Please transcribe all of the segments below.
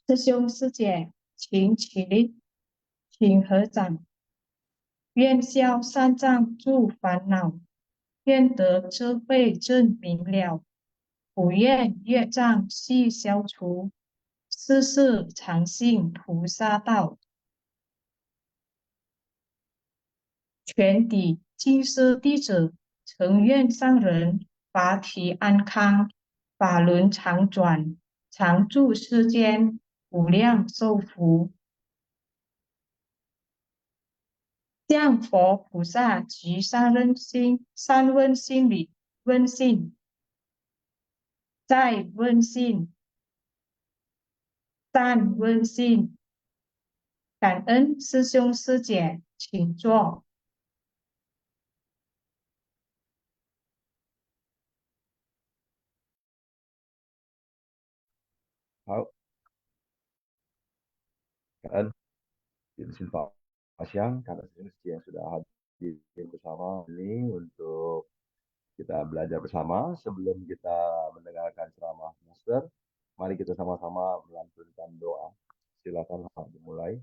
师兄师姐，请起立，请合掌。愿消三障诸烦恼，愿得智慧真明了，不愿业障悉消除，世世常信菩萨道。全体济世弟子，诚愿上人法体安康，法轮常转，常住世间，无量寿福。向佛菩萨及三问心里问信，再问信，三问信。感恩师兄师姐，请坐。好，感恩izin Pak Siang karena yang sudah hadir bersama ini untuk kita belajar bersama. Sebelum kita mendengarkan ceramah Master, mari kita sama-sama melantunkan doa. Silakan dimulai.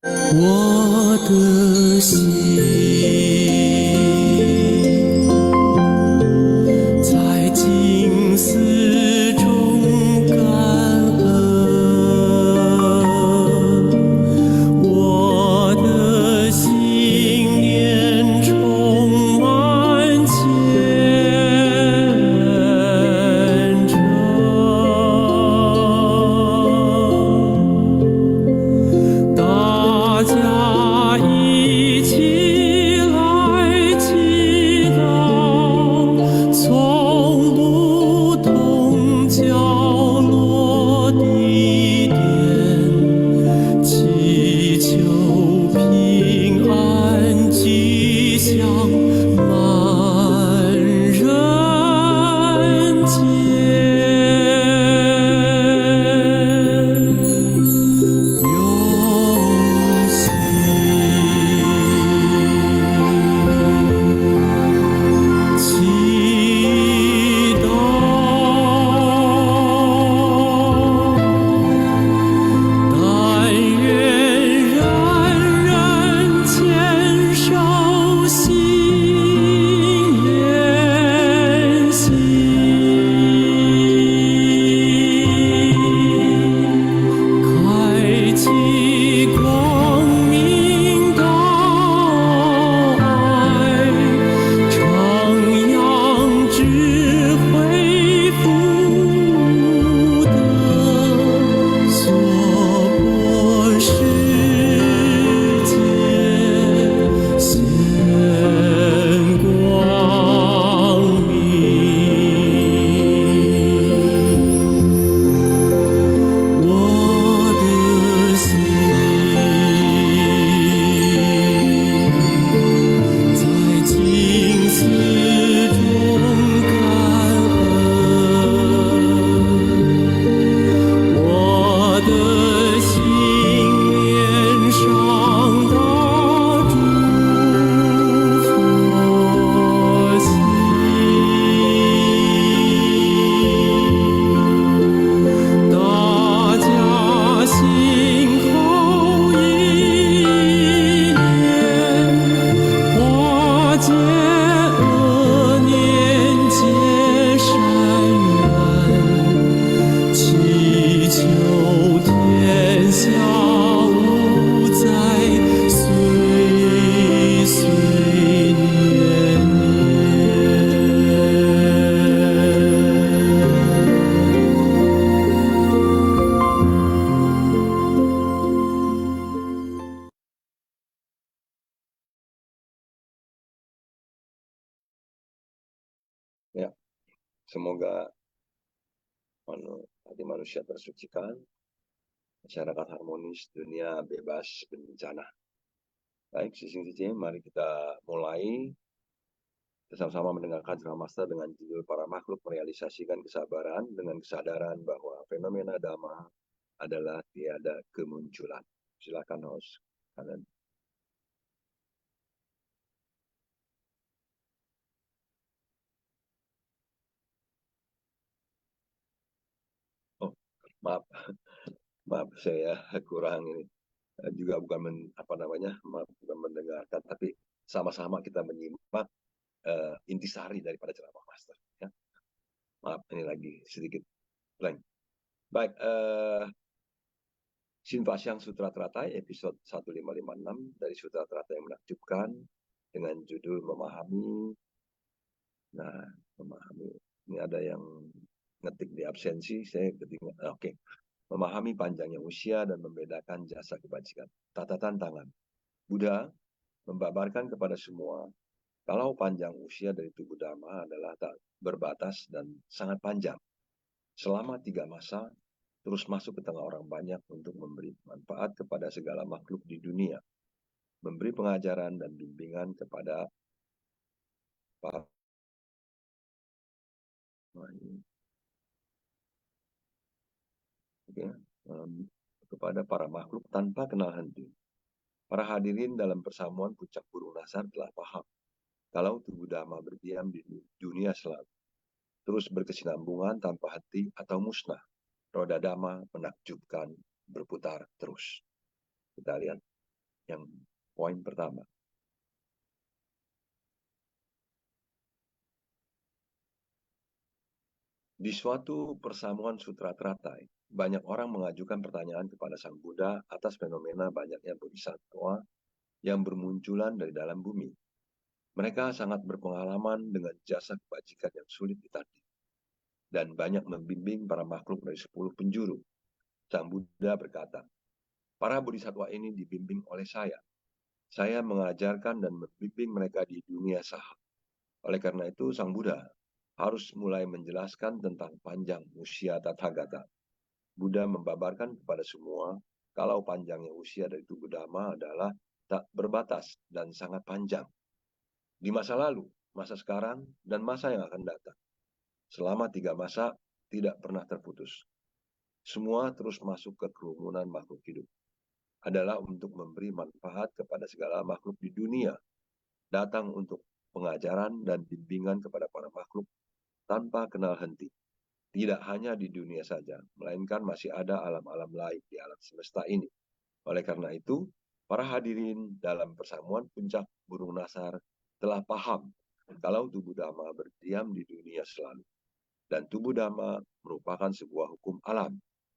我的心在静思中感恩，我的心念充满虔诚。大家一起来祈祷，从不同角落地点，祈求平安吉祥满人间。用心祈祷，但愿人人坚守信言行。开启光明道爱，徜徉智慧福德，娑婆世界显光明。我的心在静思中感恩，我的心念上到诸佛心。大家心口意念，化解恶念结善缘，祈求天下无灾，岁岁年年。Ya, semoga hati manusia tersucikan, masyarakat harmonis, dunia bebas bencana. Baik, sisi-sisi, mari kita mulai. Kita sama-sama mendengarkan ceramah Master dengan judul para makhluk merealisasikan kesabaran dengan kesadaran bahwa fenomena dhamma adalah tiada kemunculan. Silakan host kalian. Oh, Maaf, maaf saya kurang ini. Juga bukan bukan mendengarkan, tapi sama-sama kita menyimak intisari daripada ceramah Master. Ya. Maaf, ini lagi sedikit blank. Baik, Shin-Fa-Xiang Sutra Teratai episode 1556 dari Sutra Teratai yang menakjubkan dengan judul Memahami. Nah, memahami. Ini ada yang ngetik di absensi, saya ketik. Oke. Memahami panjangnya usia dan membedakan jasa kebajikan. Catatan tangan. Buddha membabarkan kepada semua kalau panjang usia dari tubuh Dhamma adalah tak berbatas dan sangat panjang. Selama 3 masa, terus masuk ke tengah orang banyak untuk memberi manfaat kepada segala makhluk di dunia. Memberi pengajaran dan bimbingan kepada para kepada para makhluk tanpa kenal henti. Para hadirin dalam persamuan puncak burung nasar telah paham kalau tubuh Dhamma berdiam di dunia selalu, terus berkesinambungan tanpa henti atau musnah. Roda Dhamma menakjubkan, berputar terus. Kita lihat yang poin pertama. Di suatu persamuan sutra teratai, banyak orang mengajukan pertanyaan kepada Sang Buddha atas fenomena banyaknya bodhisattva yang bermunculan dari dalam bumi. Mereka sangat berpengalaman dengan jasa kebajikan yang sulit ditanding dan banyak membimbing para makhluk dari 10 penjuru. Sang Buddha berkata, para bodhisattva ini dibimbing oleh saya. Saya mengajarkan dan membimbing mereka di dunia saha. Oleh karena itu, Sang Buddha harus mulai menjelaskan tentang panjang usia Tathagata. Buddha membabarkan kepada semua kalau panjangnya usia dari tubuh Dhamma adalah tak berbatas dan sangat panjang. Di masa lalu, masa sekarang, dan masa yang akan datang. Selama 3 masa tidak pernah terputus. Semua terus masuk ke kerumunan makhluk hidup. Adalah untuk memberi manfaat kepada segala makhluk di dunia. Datang untuk pengajaran dan bimbingan kepada para makhluk tanpa kenal henti. Tidak hanya di dunia saja, melainkan masih ada alam-alam lain di alam semesta ini. Oleh karena itu, para hadirin dalam persamuan puncak burung nasar telah paham kalau tubuh Dhamma berdiam di dunia selalu. Dan tubuh Dhamma merupakan sebuah hukum alam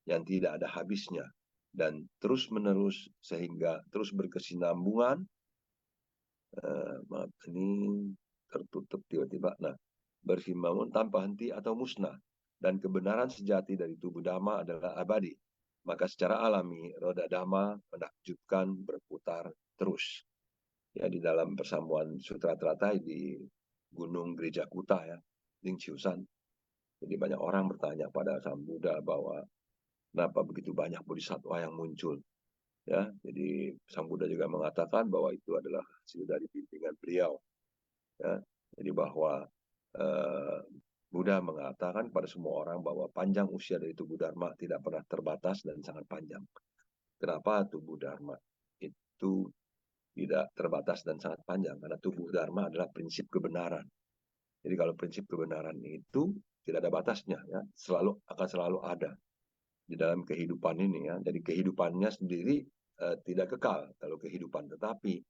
yang tidak ada habisnya dan terus-menerus sehingga terus berkesinambungan. Maaf, ini tertutup tiba-tiba. Nah, bersimbang tanpa henti atau musnah. Dan kebenaran sejati dari tubuh Dhamma adalah abadi. Maka secara alami, roda Dhamma menakjubkan berputar terus. Ya, di dalam persamuan Sutra Teratai di Gunung Gereja Kuta, ya, Lingqiusan. Jadi banyak orang bertanya pada Sang Buddha bahwa kenapa begitu banyak bodhisattva yang muncul. Ya, jadi Sang Buddha juga mengatakan bahwa itu adalah hasil dari bimbingan beliau. Ya, jadi bahwa Buddha mengatakan kepada semua orang bahwa panjang usia dari tubuh Dharma tidak pernah terbatas dan sangat panjang. Kenapa tubuh Dharma itu tidak terbatas dan sangat panjang? Karena tubuh Dharma adalah prinsip kebenaran. Jadi kalau prinsip kebenaran itu tidak ada batasnya, ya, akan selalu ada di dalam kehidupan ini, ya. Jadi kehidupannya sendiri tidak kekal kalau kehidupan, tetapi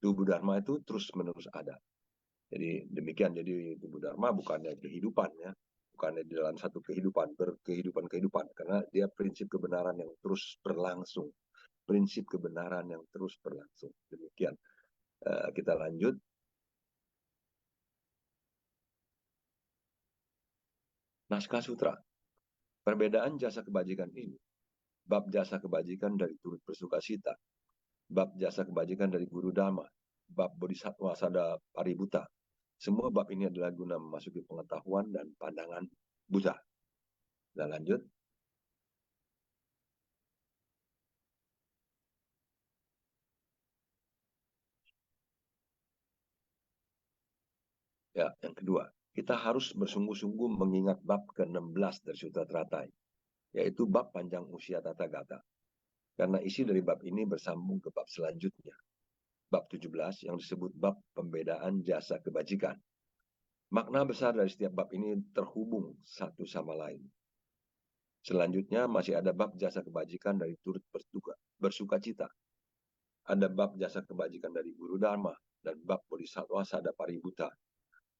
tubuh Dharma itu terus-menerus ada. Jadi demikian, jadi tubuh Dharma bukannya kehidupan, ya, bukannya di dalam satu kehidupan, berkehidupan, karena dia prinsip kebenaran yang terus berlangsung, prinsip kebenaran yang terus berlangsung. Demikian. Kita lanjut. Naskah Sutra. Perbedaan jasa kebajikan ini. Bab jasa kebajikan dari turut bersukacita. Bab jasa kebajikan dari guru Dhamma. Bab Bodhisattva Sada Paributta. Semua bab ini adalah guna memasuki pengetahuan dan pandangan Buddha. Kita lanjut. Ya, yang kedua, kita harus bersungguh-sungguh mengingat bab ke-16 dari Sutra Teratai, yaitu bab panjang usia Tathagata. Karena isi dari bab ini bersambung ke bab selanjutnya, bab 17 yang disebut bab pembedaan jasa kebajikan. Makna besar dari setiap bab ini terhubung satu sama lain. Selanjutnya masih ada bab jasa kebajikan dari turut bersuka cita. Ada bab jasa kebajikan dari guru dharma dan bab bodhisattva sada paributa.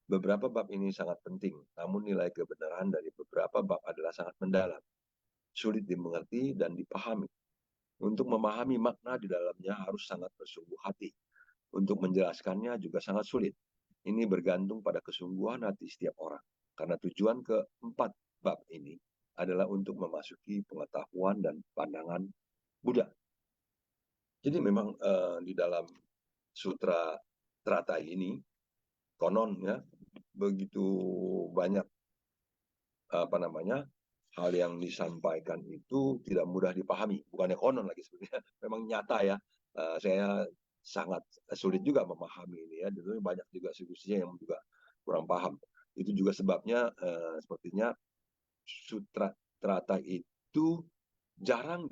Beberapa bab ini sangat penting, namun nilai kebenaran dari beberapa bab adalah sangat mendalam, sulit dimengerti dan dipahami. Untuk memahami makna di dalamnya harus sangat bersungguh hati. Untuk menjelaskannya juga sangat sulit. Ini bergantung pada kesungguhan hati setiap orang. Karena tujuan keempat bab ini adalah untuk memasuki pengetahuan dan pandangan Buddha. Jadi memang di dalam sutra Trata ini konon ya begitu banyak hal yang disampaikan itu tidak mudah dipahami. Bukannya konon lagi sebenarnya, memang nyata ya. Saya sangat sulit juga memahami ini ya. Tentunya banyak juga diskusinya yang juga kurang paham. Itu juga sebabnya sepertinya sutra Trata itu jarang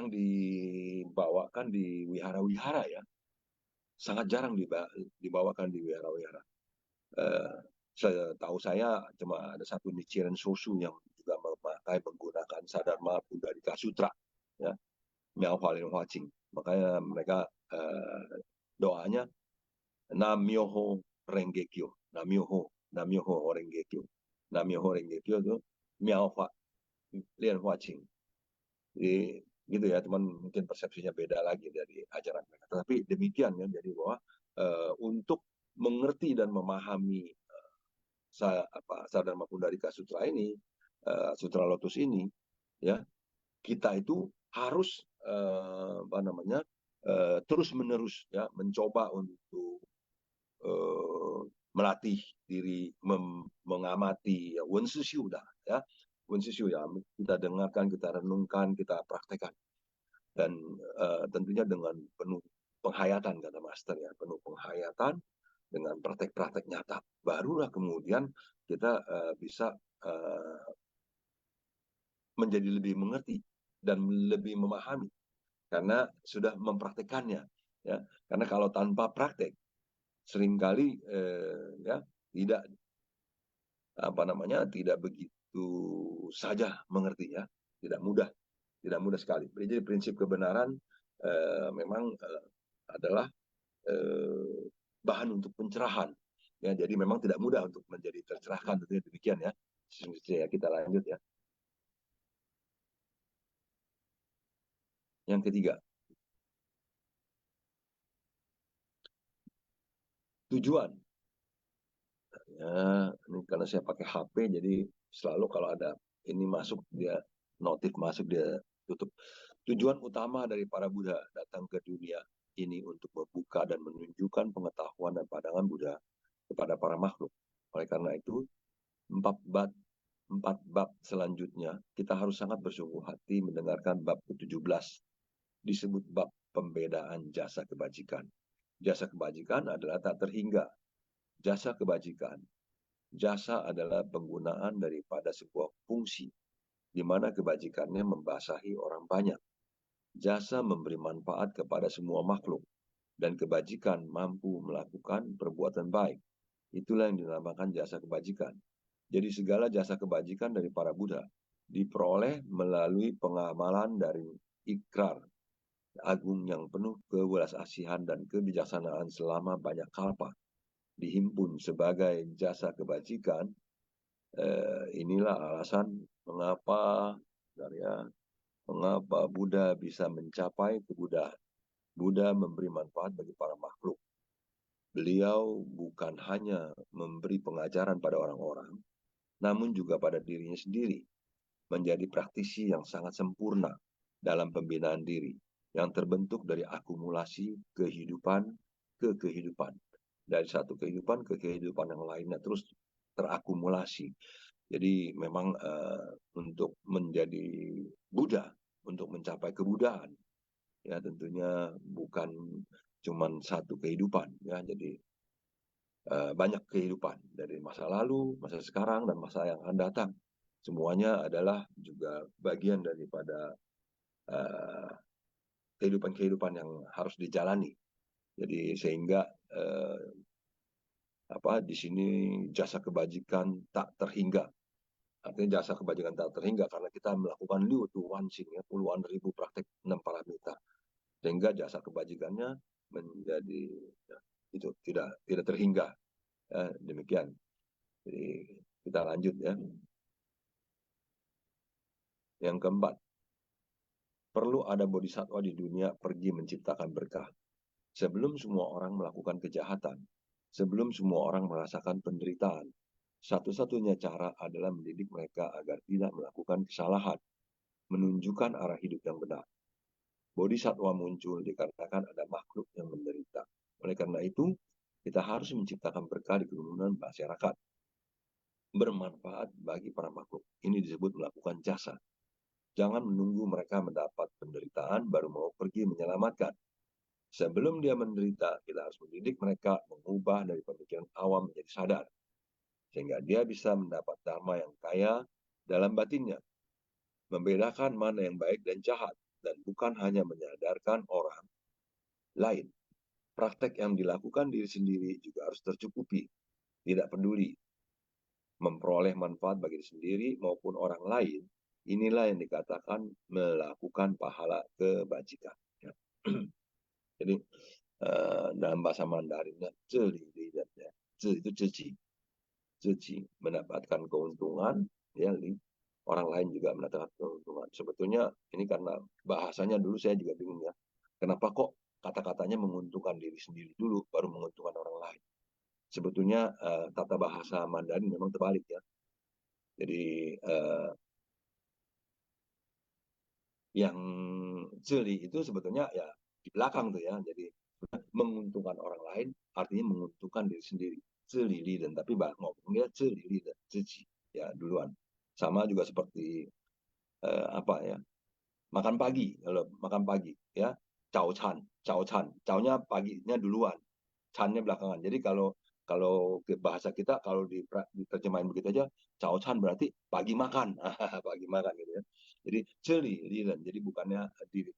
dibawakan di wihara-wihara ya. Sangat jarang dibawakan di wihara-wihara. Setahu saya cuma ada satu Nichiren Sosu yang juga menggunakan Sadharma Buddhika Sutra ya, Miao Hua Lin Hua Qing. Makanya mereka doanya Nam-myoho Renge Kyo, Nam-myoho Renge Kyo. Nam-myoho Renge Kyo itu Miao Hua Lin Hua Qing. Jadi gitu ya, teman, mungkin persepsinya beda lagi dari ajaran mereka. Tapi demikian ya, jadi bahwa untuk mengerti dan memahami Sadharma Buddhika Sutra ini, Sutra Lotus ini, ya kita itu harus terus menerus ya mencoba untuk melatih diri, mengamati ya, Wenshu ya, Wenshu ya, kita dengarkan, kita renungkan, kita praktekkan, dan tentunya dengan penuh penghayatan, kata Master ya, penuh penghayatan dengan praktek-praktek nyata, barulah kemudian kita bisa menjadi lebih mengerti dan lebih memahami karena sudah mempraktekannya ya. Karena kalau tanpa praktek seringkali ya tidak begitu saja mengerti ya, tidak mudah sekali. Jadi prinsip kebenaran memang adalah bahan untuk pencerahan ya, jadi memang tidak mudah untuk menjadi tercerahkan, tentunya demikian ya. Kita lanjut ya. Yang ketiga, tujuan. Ya, ini karena saya pakai HP, jadi selalu kalau ada ini masuk, dia notif masuk, dia tutup. Tujuan utama dari para Buddha datang ke dunia ini untuk membuka dan menunjukkan pengetahuan dan pandangan Buddha kepada para makhluk. Oleh karena itu, 4 bab selanjutnya kita harus sangat bersungguh hati mendengarkan bab ke-17, disebut bab pembedaan jasa kebajikan. Jasa kebajikan adalah tak terhingga. Jasa kebajikan, jasa adalah penggunaan daripada sebuah fungsi di mana kebajikannya membasahi orang banyak. Jasa memberi manfaat kepada semua makhluk, dan kebajikan mampu melakukan perbuatan baik. Itulah yang dinamakan jasa kebajikan. Jadi segala jasa kebajikan dari para Buddha diperoleh melalui pengamalan dari ikrar agung yang penuh kewelas-asihan dan kebijaksanaan selama banyak kalpa, dihimpun sebagai jasa kebajikan. Inilah alasan mengapa Buddha bisa mencapai kebudahan. Buddha memberi manfaat bagi para makhluk. Beliau bukan hanya memberi pengajaran pada orang-orang, namun juga pada dirinya sendiri, menjadi praktisi yang sangat sempurna dalam pembinaan diri, yang terbentuk dari akumulasi kehidupan ke kehidupan. Dari satu kehidupan ke kehidupan yang lainnya terus terakumulasi. Jadi memang untuk menjadi Buddha, untuk mencapai kebudahan, ya tentunya bukan cuma satu kehidupan ya. Jadi banyak kehidupan dari masa lalu, masa sekarang, dan masa yang akan datang. Semuanya adalah juga bagian daripada kehidupan-kehidupan yang harus dijalani. Jadi sehingga di sini jasa kebajikan tak terhingga. Artinya jasa kebajikan tak terhingga karena kita melakukan liu tu wansing ya, puluhan ribu praktek 6 paramita. Sehingga jasa kebajikannya menjadi ya, itu tidak terhingga. Ya, demikian. Jadi kita lanjut ya. Yang keempat, perlu ada bodhisatwa di dunia pergi menciptakan berkah. Sebelum semua orang melakukan kejahatan, sebelum semua orang merasakan penderitaan, satu-satunya cara adalah mendidik mereka agar tidak melakukan kesalahan, menunjukkan arah hidup yang benar. Bodhisatwa muncul dikarenakan ada makhluk yang menderita. Oleh karena itu, kita harus menciptakan berkah di kerumunan masyarakat, bermanfaat bagi para makhluk. Ini disebut melakukan jasa. Jangan menunggu mereka mendapat penderitaan baru mau pergi menyelamatkan. Sebelum dia menderita, kita harus mendidik mereka mengubah dari pemikiran awam menjadi sadar. Sehingga dia bisa mendapat dharma yang kaya dalam batinnya. Membedakan mana yang baik dan jahat. Dan bukan hanya menyadarkan orang lain. Praktek yang dilakukan diri sendiri juga harus tercukupi. Tidak peduli. Memperoleh manfaat bagi diri sendiri maupun orang lain. Inilah yang dikatakan melakukan pahala kebajikan. Ya. Jadi dalam bahasa Mandarinnya, itu zeci, mendapatkan keuntungan, ya, orang lain juga mendapatkan keuntungan. Sebetulnya ini karena bahasanya dulu saya juga bingung ya. Kenapa kok kata-katanya menguntungkan diri sendiri dulu, baru menguntungkan orang lain. Sebetulnya tata bahasa Mandarin memang terbalik ya. Jadi yang zeli itu sebetulnya ya di belakang tuh ya. Jadi menguntungkan orang lain artinya menguntungkan diri sendiri. Zelili dan tapi ngomongnya zelili dan zeci ya duluan. Sama juga seperti apa ya? Makan pagi, kalau makan pagi ya, cao chan, cao-nya paginya duluan, channya belakangan. Jadi kalau ke bahasa kita kalau diterjemahin begitu aja, cao chan berarti pagi makan, pagi makan gitu ya. Jadi celi liren, jadi bukannya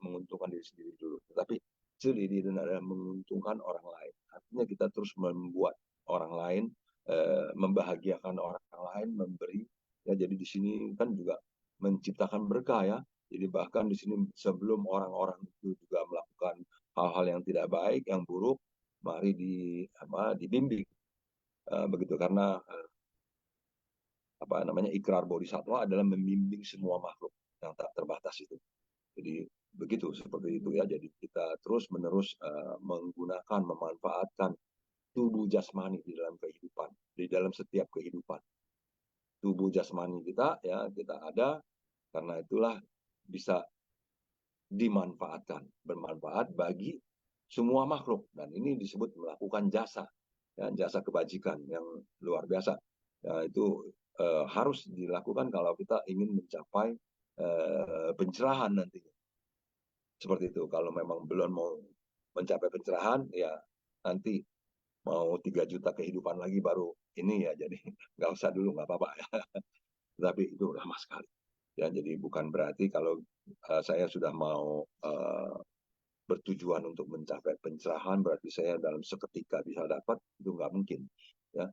menguntungkan diri sendiri dulu, tapi celi liren adalah menguntungkan orang lain. Artinya kita terus membuat orang lain, membahagiakan orang lain, memberi. Ya, jadi di sini kan juga menciptakan berkah ya. Jadi bahkan di sini sebelum orang-orang itu juga melakukan hal-hal yang tidak baik, yang buruk, mari dibimbing begitu karena ikrar bodhisatwa adalah membimbing semua makhluk yang tak terbatas itu. Jadi begitu seperti itu ya. Jadi kita terus-menerus menggunakan, memanfaatkan tubuh jasmani di dalam kehidupan, di dalam setiap kehidupan. Tubuh jasmani kita ya kita ada karena itulah bisa dimanfaatkan, bermanfaat bagi semua makhluk. Dan ini disebut melakukan jasa, ya, jasa kebajikan yang luar biasa. Ya, itu harus dilakukan kalau kita ingin mencapai pencerahan nantinya. Seperti itu. Kalau memang belum mau mencapai pencerahan, ya nanti mau 3 juta kehidupan lagi baru ini ya. Jadi nggak usah dulu, nggak apa-apa ya. Tapi itu lama sekali. Ya, jadi bukan berarti kalau saya sudah mau bertujuan untuk mencapai pencerahan berarti saya dalam seketika bisa dapat, itu nggak mungkin ya.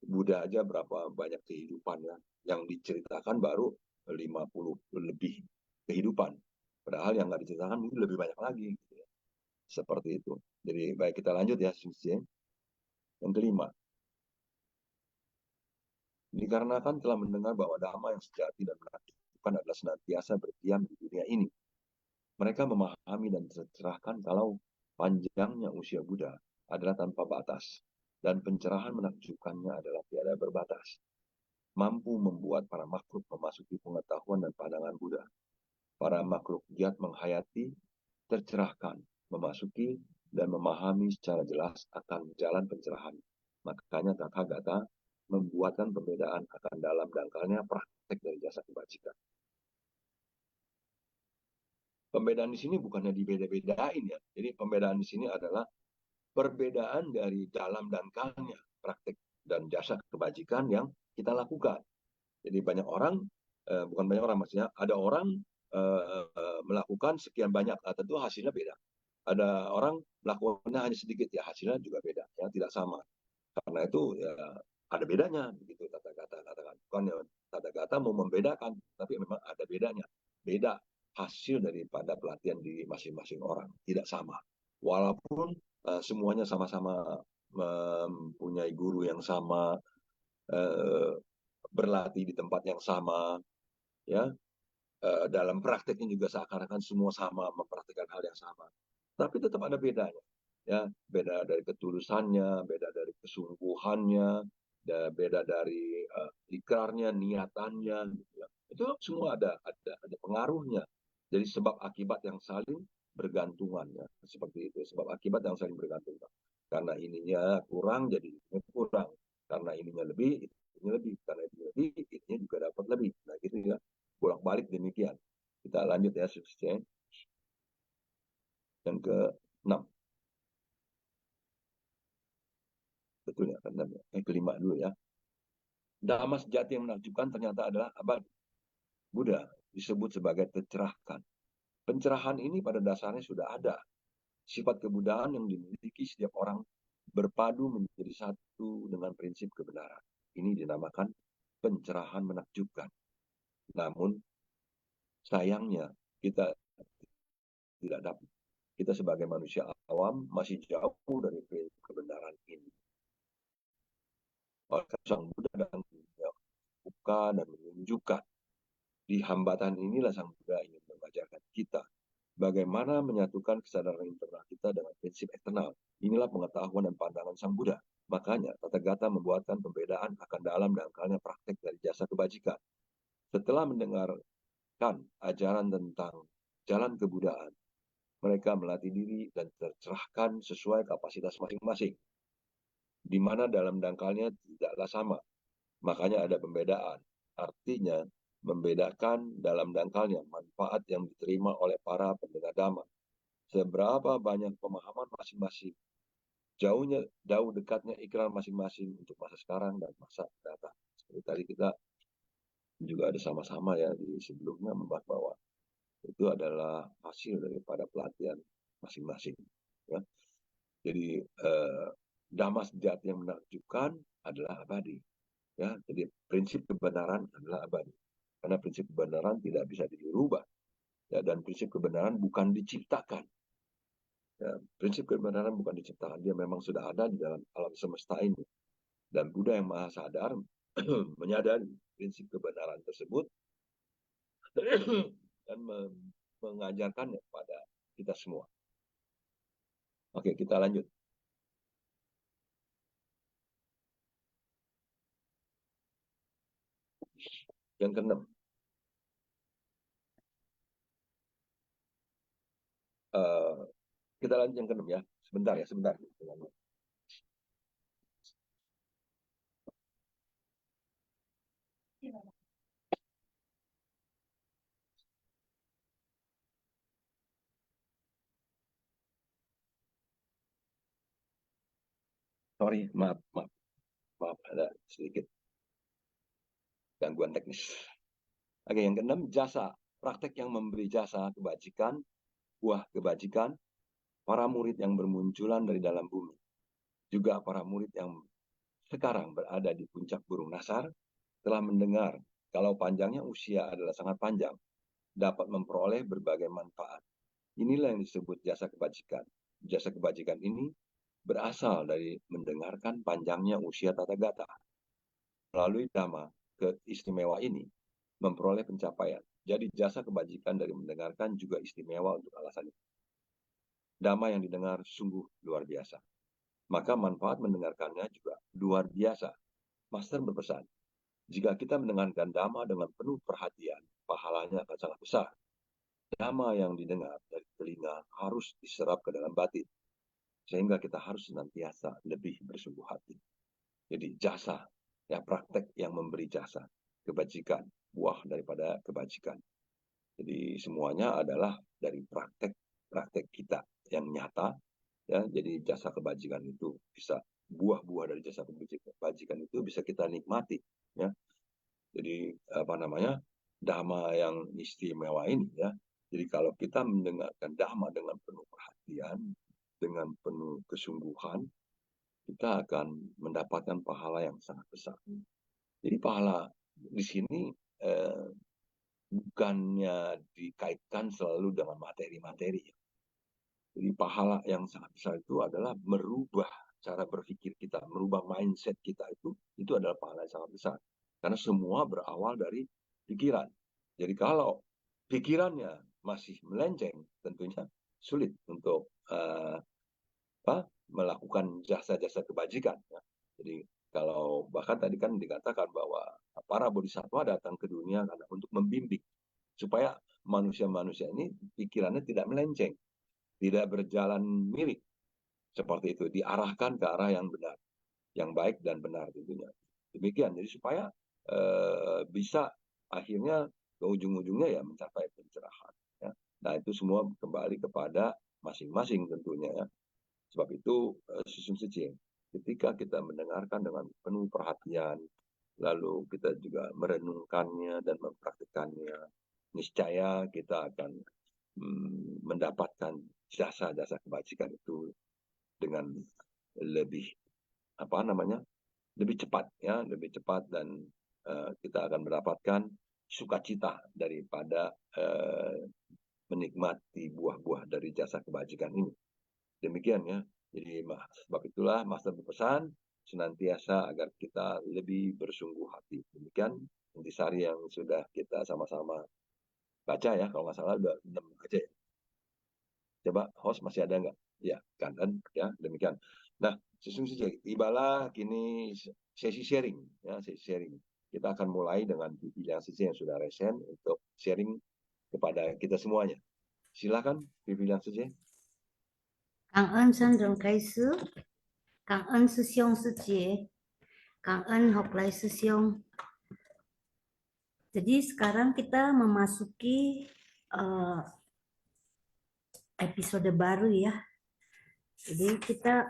Buddha aja berapa banyak kehidupan ya yang diceritakan baru 50 lebih kehidupan, padahal yang nggak diceritakan mungkin lebih banyak lagi gitu ya. Seperti itu. Jadi baik, kita lanjut ya. Yang kelima, dikarenakan telah mendengar bahwa dhamma yang sejati dan menakjubkan adalah senantiasa berdiam di dunia ini. Mereka memahami dan tercerahkan kalau panjangnya usia Buddha adalah tanpa batas, dan pencerahan menakjubkannya adalah tiada berbatas. Mampu membuat para makhluk memasuki pengetahuan dan pandangan Buddha. Para makhluk giat menghayati, tercerahkan, memasuki, dan memahami secara jelas akan jalan pencerahan. Makanya Tathagata membuatkan perbedaan akan dalam dangkalnya praktek dari jasa kebajikan. Pembedaan di sini bukannya dibeda-bedain ya. Jadi pembedaan di sini adalah perbedaan dari dalam dangkalnya praktek dan jasa kebajikan yang kita lakukan. Jadi banyak orang, bukan banyak orang maksudnya, ada orang melakukan sekian banyak, tentu hasilnya beda. Ada orang melakukannya hanya sedikit, ya hasilnya juga beda, ya tidak sama. Karena itu ya ada bedanya, begitu kata-kata katakan. Bukan ya, Tata Gata mau membedakan, tapi memang ada bedanya. Beda hasil daripada pelatihan di masing-masing orang, tidak sama. Walaupun semuanya sama-sama mempunyai guru yang sama, uh, berlatih di tempat yang sama, ya, dalam prakteknya juga seakan-akan semua sama, mempraktikkan hal yang sama. Tapi tetap ada bedanya. Ya, beda dari ketulusannya, beda dari kesungguhannya, beda dari ikrarnya, niatannya, gitu ya. Itu semua ada pengaruhnya. Jadi sebab akibat yang saling bergantungan, ya. Seperti itu, sebab akibat yang saling bergantungan. Karena ininya kurang, jadi ininya kurang. Karena ininya lebih, ininya lebih. Karena ininya lebih, ininya juga dapat lebih. Nah gitu ya, bolak-balik demikian. Kita lanjut ya, suksesnya. Yang ke-6. Betul ya, ke-6 ya. Kelima dulu ya. Dhamma sejati yang menakjubkan ternyata adalah abadi. Buddha disebut sebagai tercerahkan. Pencerahan ini pada dasarnya sudah ada. Sifat kebudayaan yang dimiliki setiap orang berpadu menjadi satu dengan prinsip kebenaran. Ini dinamakan pencerahan menakjubkan. Namun sayangnya kita tidak dapat. Kita sebagai manusia awam masih jauh dari prinsip kebenaran ini. Oleh Sang Buddha dan buka dan menunjukkan di hambatan inilah Sang Buddha ingin mengajarkan kita bagaimana menyatukan kesadaran internal kita dengan prinsip eksternal. Inilah pengetahuan dan pandangan Sang Buddha. Makanya Tata Gata membuatkan pembedaan akan dalam dangkalnya praktek dari jasa kebajikan. Setelah mendengarkan ajaran tentang jalan kebudayaan, mereka melatih diri dan tercerahkan sesuai kapasitas masing-masing, di mana dalam dangkalnya tidaklah sama. Makanya ada pembedaan. Artinya, membedakan dalam dangkalnya manfaat yang diterima oleh para pendengar Dhamma. Seberapa banyak pemahaman masing-masing, jauh dekatnya ikrar masing-masing untuk masa sekarang dan masa datang. Seperti tadi kita juga ada sama-sama ya di sebelumnya membahas bahwa itu adalah hasil daripada pelatihan masing-masing. Ya. Jadi Dhamma sejati yang menakjubkan adalah abadi. Ya, jadi prinsip kebenaran adalah abadi. Karena prinsip kebenaran tidak bisa dirubah. Ya, dan prinsip kebenaran bukan diciptakan. Ya, prinsip kebenaran bukan diciptakan. Dia memang sudah ada di dalam alam semesta ini. Dan Buddha yang maha sadar menyadari prinsip kebenaran tersebut dan mengajarkannya kepada kita semua. Oke, kita lanjut. Yang keenam. Kita lanjut yang keenam ya. Sebentar ya, sebentar. Sorry, maaf, ada sedikit gangguan teknis. Oke, yang keenam, jasa. Praktek yang memberi jasa kebajikan, buah kebajikan, para murid yang bermunculan dari dalam bumi. Juga para murid yang sekarang berada di puncak Burung Nasar telah mendengar kalau panjangnya usia adalah sangat panjang, dapat memperoleh berbagai manfaat. Inilah yang disebut jasa kebajikan. Jasa kebajikan ini berasal dari mendengarkan panjangnya usia Tata Gata. Melalui Dhamma keistimewa ini, memperoleh pencapaian. Jadi jasa kebajikan dari mendengarkan juga istimewa untuk alasan itu. Dhamma yang didengar sungguh luar biasa. Maka manfaat mendengarkannya juga luar biasa. Master berpesan, jika kita mendengarkan Dhamma dengan penuh perhatian, pahalanya akan sangat besar. Dhamma yang didengar dari telinga harus diserap ke dalam batin, sehingga kita harus senantiasa lebih bersungguh hati. Jadi jasa, ya praktek yang memberi jasa, kebajikan, buah daripada kebajikan. Jadi semuanya adalah dari praktek kita yang nyata. Ya, jadi jasa kebajikan itu bisa buah-buah dari jasa kebajikan itu bisa kita nikmati. Ya, jadi Dhamma yang istimewa ini ya. Jadi kalau kita mendengarkan Dhamma dengan penuh perhatian, dengan penuh kesungguhan, kita akan mendapatkan pahala yang sangat besar. Jadi pahala di sini bukannya dikaitkan selalu dengan materi-materi. Jadi pahala yang sangat besar itu adalah merubah cara berpikir kita, merubah mindset kita, itu adalah pahala yang sangat besar. Karena semua berawal dari pikiran. Jadi kalau pikirannya masih melenceng, tentunya sulit untuk melakukan jasa-jasa kebajikan. Ya. Jadi kalau bahkan tadi kan dikatakan bahwa para bodhisattva datang ke dunia karena untuk membimbing supaya manusia-manusia ini pikirannya tidak melenceng, tidak berjalan miring seperti itu, diarahkan ke arah yang benar, yang baik dan benar tentunya. Demikian, jadi supaya bisa akhirnya ke ujung-ujungnya ya mencapai pencerahan. Ya. Nah itu semua kembali kepada masing-masing tentunya. Ya. Sebab itu Susum Sijing, ketika kita mendengarkan dengan penuh perhatian, lalu kita juga merenungkannya dan mempraktikannya, niscaya kita akan mendapatkan jasa-jasa kebajikan itu dengan lebih lebih cepat, ya, lebih cepat, dan kita akan mendapatkan sukacita daripada menikmati buah-buah dari jasa kebajikan ini. Demikian ya. Jadi sebab itulah Master berpesan senantiasa agar kita lebih bersungguh hati. Demikian intisari yang sudah kita sama-sama baca ya, kalau nggak salah udah 6 aja ya. Coba host masih ada nggak? Ya, kan ya, demikian. Nah, sesungguhnya tibalah kini sesi sharing ya, sesi sharing. Kita akan mulai dengan pilihan sesi yang sudah resen untuk sharing kepada kita semuanya. Silakan pilihan sesi. 感恩三种开始，感恩师兄师姐，感恩后来师兄。Jadi sekarang kita memasuki episode baru ya. Jadi kita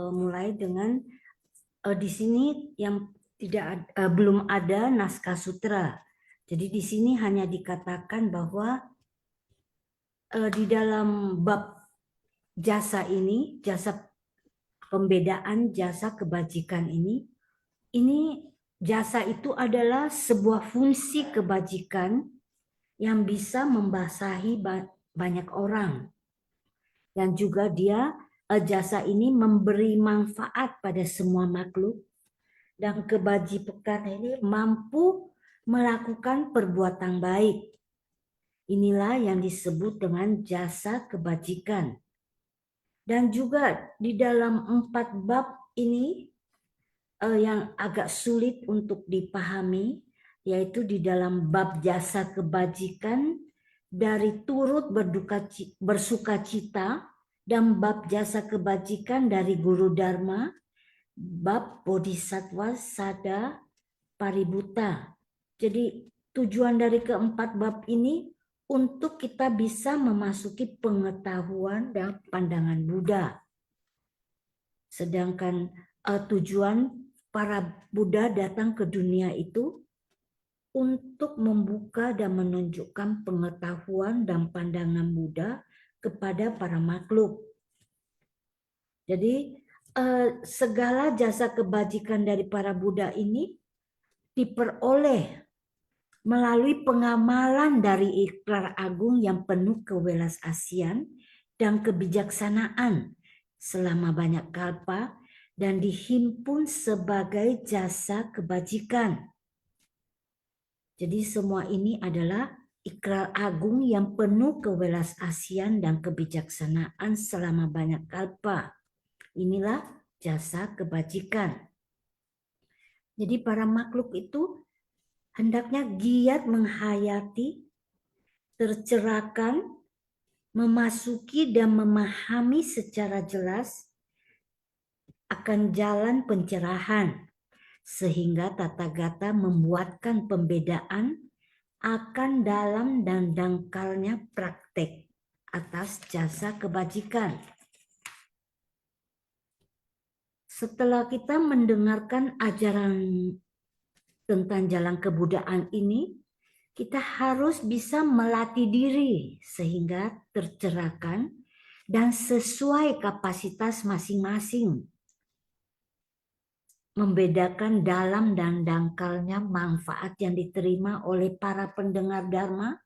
mulai dengan di sini yang belum ada naskah sutra. Jadi di sini hanya dikatakan bahwa di dalam bab jasa ini, jasa pembedaan jasa kebajikan ini jasa itu adalah sebuah fungsi kebajikan yang bisa membasahi banyak orang. Dan juga jasa ini memberi manfaat pada semua makhluk. Dan kebajikan ini mampu melakukan perbuatan baik. Inilah yang disebut dengan jasa kebajikan. Dan juga di dalam 4 bab ini yang agak sulit untuk dipahami, yaitu di dalam bab jasa kebajikan dari turut bersuka cita, dan bab jasa kebajikan dari guru dharma, bab bodhisattva sada paributta. Jadi tujuan dari keempat bab ini untuk kita bisa memasuki pengetahuan dan pandangan Buddha. Sedangkan tujuan para Buddha datang ke dunia itu untuk membuka dan menunjukkan pengetahuan dan pandangan Buddha kepada para makhluk. Jadi segala jasa kebajikan dari para Buddha ini diperoleh melalui pengamalan dari ikrar agung yang penuh kewelas asian dan kebijaksanaan selama banyak kalpa dan dihimpun sebagai jasa kebajikan. Jadi semua ini adalah ikrar agung yang penuh kewelas asian dan kebijaksanaan selama banyak kalpa. Inilah jasa kebajikan. Jadi para makhluk itu hendaknya giat menghayati, tercerahkan, memasuki dan memahami secara jelas akan jalan pencerahan, sehingga Tathagata membuatkan pembedaan akan dalam dan dangkalnya praktek atas jasa kebajikan. Setelah kita mendengarkan ajaran tentang jalan kebudayaan ini, kita harus bisa melatih diri sehingga tercerahkan dan sesuai kapasitas masing-masing. membedakan dalam dan dangkalnya manfaat yang diterima oleh para pendengar Dharma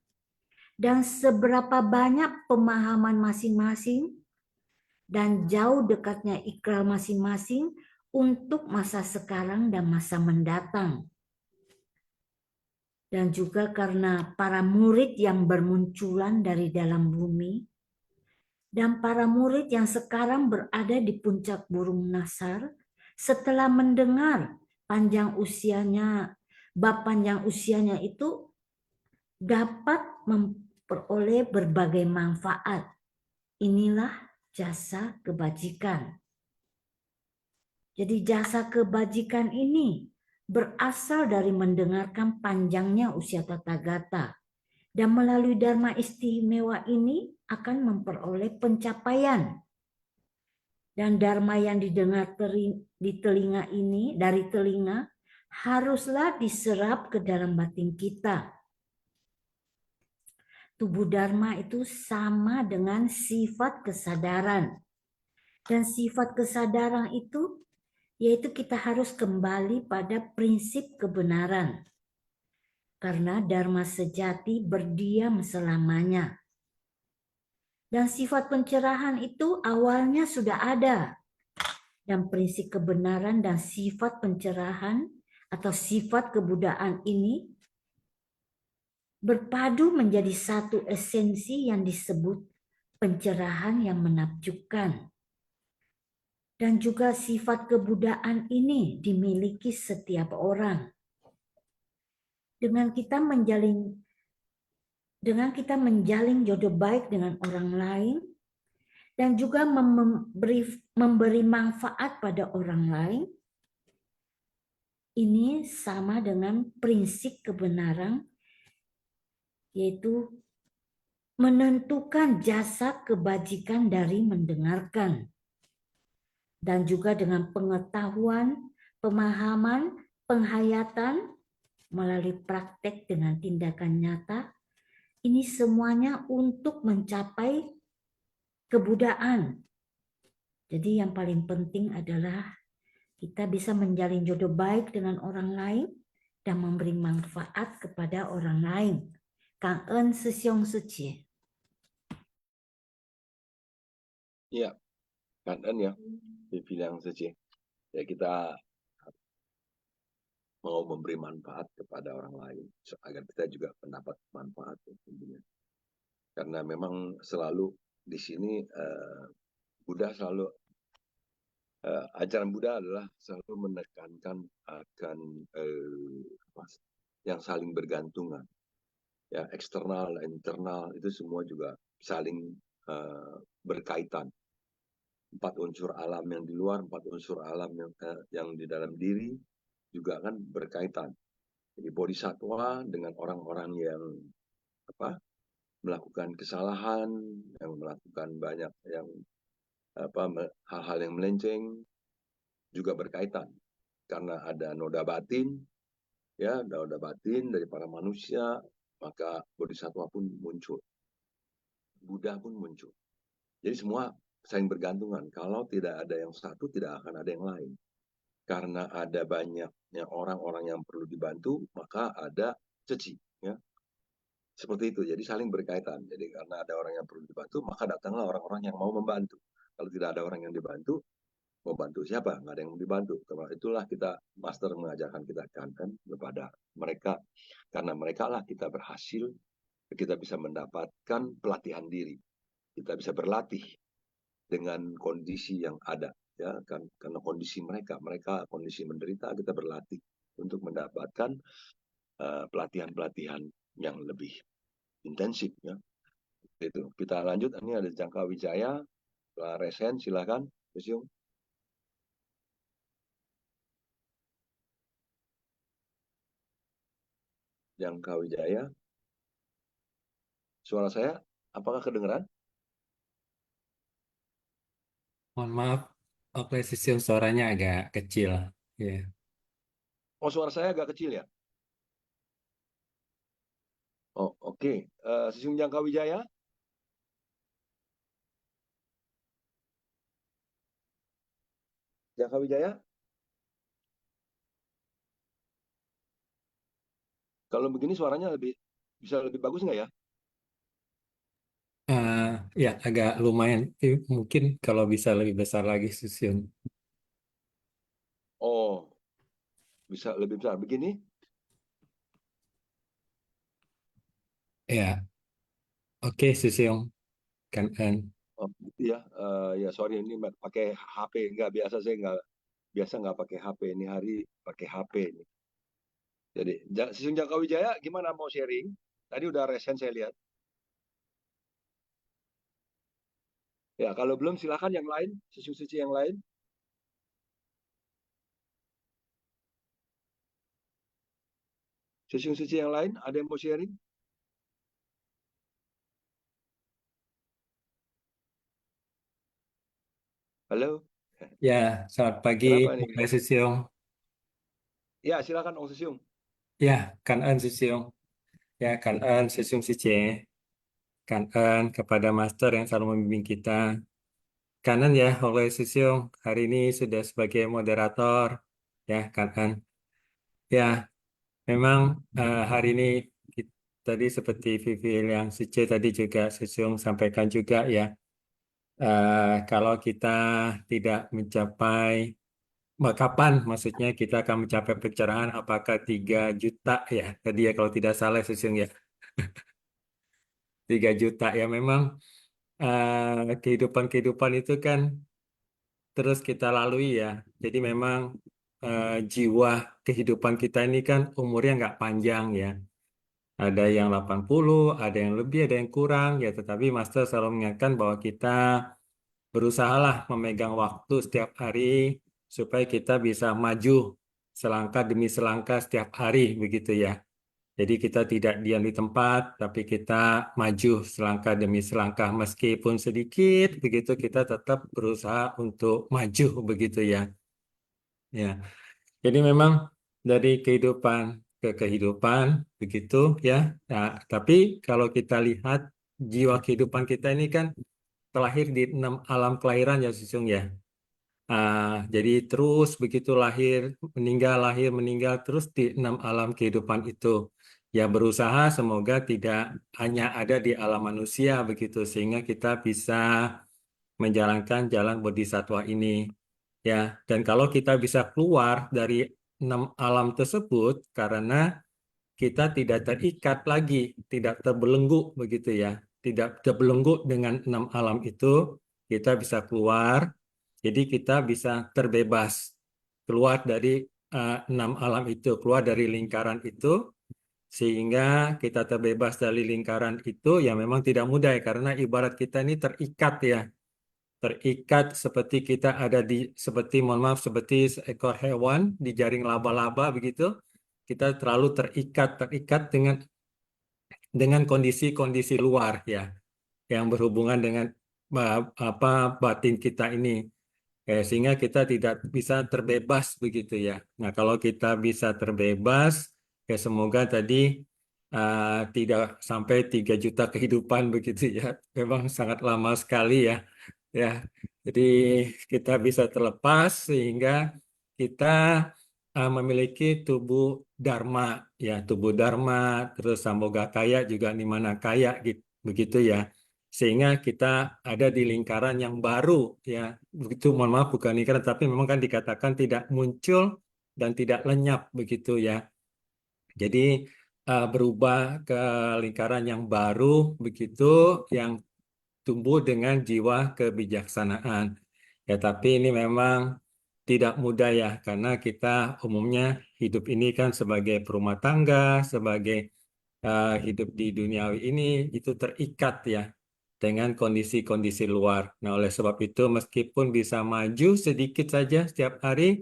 dan seberapa banyak pemahaman masing-masing dan jauh dekatnya ikrar masing-masing untuk masa sekarang dan masa mendatang. Dan juga karena para murid yang bermunculan dari dalam bumi dan para murid yang sekarang berada di puncak burung Nasar setelah mendengar bab panjang usianya itu dapat memperoleh berbagai manfaat. Inilah jasa kebajikan. Jadi jasa kebajikan ini berasal dari mendengarkan panjangnya usia Tathagata. Dan melalui Dharma istimewa ini akan memperoleh pencapaian. Dan Dharma yang didengar di telinga ini, dari telinga, haruslah diserap ke dalam batin kita. Tubuh Dharma itu sama dengan sifat kesadaran. Dan sifat kesadaran itu yaitu kita harus kembali pada prinsip kebenaran. Karena Dharma sejati berdiam selamanya. Dan sifat pencerahan itu awalnya sudah ada. Dan prinsip kebenaran dan sifat pencerahan atau sifat kebudayaan ini berpadu menjadi satu esensi yang disebut pencerahan yang menakjubkan. Dan juga sifat kebudayaan ini dimiliki setiap orang. Dengan kita menjalin jodoh baik dengan orang lain dan juga memberi manfaat pada orang lain, ini sama dengan prinsip kebenaran, yaitu menentukan jasa kebajikan dari mendengarkan. Dan juga dengan pengetahuan, pemahaman, penghayatan, melalui praktek dengan tindakan nyata, ini semuanya untuk mencapai kebudayaan. Jadi yang paling penting adalah kita bisa menjalin jodoh baik dengan orang lain dan memberi manfaat kepada orang lain. Cảm ơn sư兄sư姐. Iya, kan ya, dibilang saja. Ya kita mau memberi manfaat kepada orang lain agar kita juga mendapat manfaat tentunya. Karena memang selalu di sini Buddha selalu ajaran Buddha adalah selalu menekankan akan yang saling bergantungan. Ya, eksternal, internal itu semua juga saling berkaitan. 4 unsur alam yang di luar, 4 unsur alam yang di dalam diri juga kan berkaitan. Jadi bodhisattva dengan orang-orang yang melakukan kesalahan, yang melakukan banyak yang hal-hal yang melenceng juga berkaitan. Karena ada noda batin, ya, noda batin dari para manusia, maka bodhisattva pun muncul. Buddha pun muncul. Jadi semua saling bergantungan. Kalau tidak ada yang satu, tidak akan ada yang lain. Karena ada banyaknya orang-orang yang perlu dibantu, maka ada ceci. Ya. Seperti itu. Jadi saling berkaitan. Jadi karena ada orang yang perlu dibantu, maka datanglah orang-orang yang mau membantu. Kalau tidak ada orang yang dibantu, mau bantu siapa? Nggak ada yang mau dibantu. Karena itulah kita, Master mengajarkan kita kan kepada mereka. Karena mereka lah kita berhasil, kita bisa mendapatkan pelatihan diri. Kita bisa berlatih dengan kondisi yang ada, ya kan, karena kondisi mereka kondisi menderita, kita berlatih untuk mendapatkan pelatihan-pelatihan yang lebih intensif, ya. Itu kita lanjut. Ini ada Jangka Wijaya, Resen, silakan, Yusyung. Jangka Wijaya, suara saya apakah kedengeran? Mohon maaf, sistem suaranya agak kecil. Ya. Oh, suara saya agak kecil ya? Oh, oke. Yusyung Jangka Wijaya. Jangka Wijaya. Kalau begini suaranya bisa lebih bagus nggak ya? Ya agak lumayan. Mungkin kalau bisa lebih besar lagi Susyun. Oh, bisa lebih besar. Begini? Ya, oke Susyun. Kan Oh, gitu ya. Ya sorry ini pakai HP. Nggak biasa, saya nggak pakai HP. Ini hari pakai HP ini. Jadi Sisung Jangka Wijaya gimana mau sharing? Tadi udah resen saya lihat. Ya kalau belum silakan yang lain, Sisung yang lain. Sisung yang lain ada yang mau sharing? Halo, ya, selamat pagi kenapa nih? Pak Susyun. Ya silakan Om Sisung. Ya, kan Susyun. Ya, kan Susyun Sice. Kan kepada Master yang selalu membimbing kita. Kanan ya, oleh Susyung. Hari ini sudah sebagai moderator. Ya, kan. Ya, memang hari ini tadi seperti Vivi yang Sice tadi juga Susyung sampaikan juga ya. Kalau kita tidak mencapai kapan maksudnya kita akan mencapai pencerahan apakah 3 juta ya tadi ya kalau tidak salah Susyung ya 3 juta ya memang kehidupan-kehidupan itu kan terus kita lalui ya jadi memang jiwa kehidupan kita ini kan umurnya nggak panjang ya ada yang 80 ada yang lebih ada yang kurang ya tetapi Master selalu mengingatkan bahwa kita berusahalah memegang waktu setiap hari supaya kita bisa maju selangkah demi selangkah setiap hari begitu ya. Jadi kita tidak diam di tempat, tapi kita maju selangkah demi selangkah meskipun sedikit begitu kita tetap berusaha untuk maju begitu ya. Ya. Jadi memang dari kehidupan ke kehidupan begitu ya. Nah, tapi kalau kita lihat jiwa kehidupan kita ini kan terlahir di 6 alam kelahiran ya Susung ya. Jadi terus begitu lahir, meninggal terus di 6 alam kehidupan itu. Ya berusaha semoga tidak hanya ada di alam manusia begitu sehingga kita bisa menjalankan jalan bodhisatwa ini. Ya, dan kalau kita bisa keluar dari 6 alam tersebut karena kita tidak terikat lagi, tidak terbelenggu begitu ya, tidak terbelenggu dengan 6 alam itu, kita bisa keluar, jadi kita bisa terbebas keluar dari 6 alam itu, keluar dari lingkaran itu, sehingga kita terbebas dari lingkaran itu ya memang tidak mudah ya, karena ibarat kita ini terikat ya, terikat seperti kita ada di seperti mohon maaf seperti seekor hewan di jaring laba-laba begitu kita terlalu terikat dengan kondisi-kondisi luar ya yang berhubungan dengan apa batin kita ini. Sehingga kita tidak bisa terbebas begitu ya. Nah, kalau kita bisa terbebas, ya semoga tadi tidak sampai 3 juta kehidupan begitu ya. Memang sangat lama sekali ya. Ya, jadi kita bisa terlepas sehingga kita memiliki tubuh Dharma, ya tubuh Dharma, terus Samboga Kaya juga di mana kaya gitu, begitu ya. Sehingga kita ada di lingkaran yang baru, ya begitu. Mohon maaf bukan lingkaran, tapi memang kan dikatakan tidak muncul dan tidak lenyap begitu ya. Jadi berubah ke lingkaran yang baru begitu, yang tumbuh dengan jiwa kebijaksanaan. Ya, tapi ini memang tidak mudah ya, karena kita umumnya hidup ini kan sebagai perumah tangga, sebagai hidup di duniawi ini itu terikat ya dengan kondisi-kondisi luar. Nah, oleh sebab itu meskipun bisa maju sedikit saja setiap hari,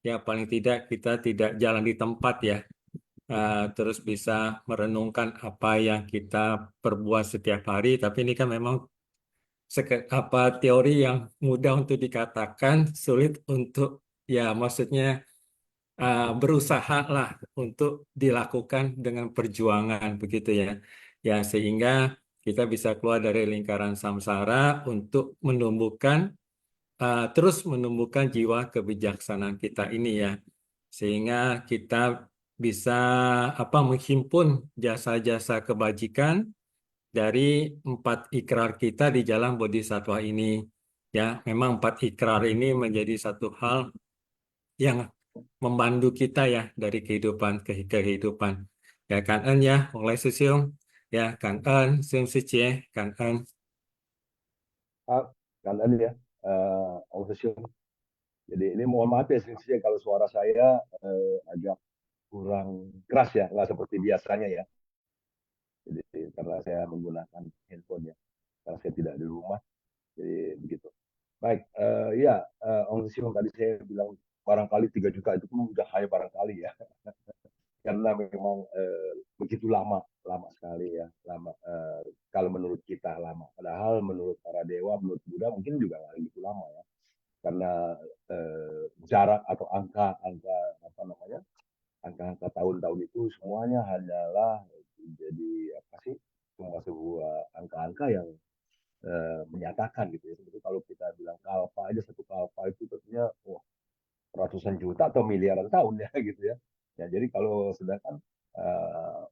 ya paling tidak kita tidak jalan di tempat ya. Terus bisa merenungkan apa yang kita perbuat setiap hari, tapi ini kan memang apa teori yang mudah untuk dikatakan, sulit untuk ya maksudnya berusaha lah untuk dilakukan dengan perjuangan begitu ya. Ya sehingga kita bisa keluar dari lingkaran samsara untuk terus menumbuhkan jiwa kebijaksanaan kita ini ya. Sehingga kita bisa menghimpun jasa-jasa kebajikan dari 4 ikrar kita di jalan Bodhisattva ini. Ya, memang 4 ikrar ini menjadi satu hal yang membantu kita ya dari kehidupan ke kehidupan. Ya, cảm ơn ya, Hoàng Lê Sư Siêu. Ya, cảm ơn Dương Sư Chế, cảm ơn. Cảm ơn ya, ông Sư Siung. Jadi ini mohon maaf ya Sensei, kalau suara saya agak kurang keras ya, nggak seperti biasanya ya. Jadi karena saya menggunakan handphone ya, karena saya tidak di rumah, jadi begitu. Baik, ya Om Siung, tadi saya bilang barangkali 3 juta itu pun udah high barangkali ya, karena memang begitu lama sekali ya, lama kalau menurut kita lama. Padahal menurut para dewa, menurut Buddha mungkin juga nggak begitu lama ya, karena jarak atau angka apa namanya, angka tahun-tahun itu semuanya hanyalah jadi apa sih, cuma sebuah angka-angka yang menyatakan gitu ya. Seperti kalau kita bilang kalpa aja, satu kalpa itu tentunya ratusan juta atau miliaran tahun ya gitu ya. Ya jadi kalau sedangkan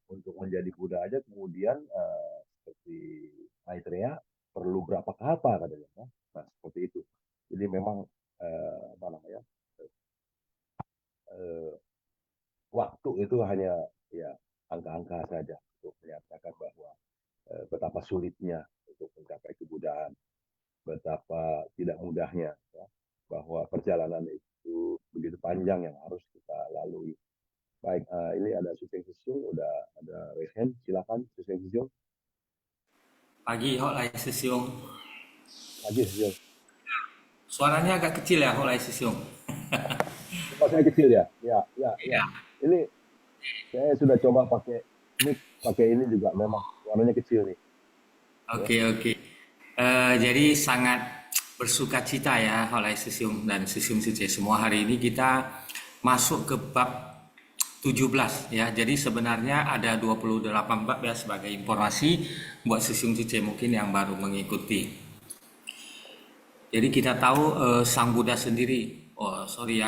untuk menjadi Buddha aja kemudian seperti Maitreya perlu berapa kalpa katanya. Nah seperti itu. Jadi memang apa namanya, waktu itu hanya ya angka-angka saja untuk menyatakan bahwa betapa sulitnya untuk mencapai kebudayaan, betapa tidak mudahnya ya, bahwa perjalanan itu begitu panjang yang harus kita lalui. Baik, ini ada Suseng Sisyung, udah ada raise hand, silakan Suseng Sisyung. Pagi, Hoàng Lê Sư Siêu. Lagi Sisyung. Suaranya agak kecil ya, Hoàng Lê Sư Siêu. Suara saya kecil ya? Ya. Ini saya sudah coba pakai mic, pakai ini juga memang suaranya kecil nih. Oke. Jadi sangat bersuka cita ya oleh Sisium dan Sisium Suci semua. Hari ini kita masuk ke bab 17 ya. Jadi sebenarnya ada 28 bab ya, sebagai informasi buat Sisium Suci mungkin yang baru mengikuti. Jadi kita tahu Sang Buddha sendiri,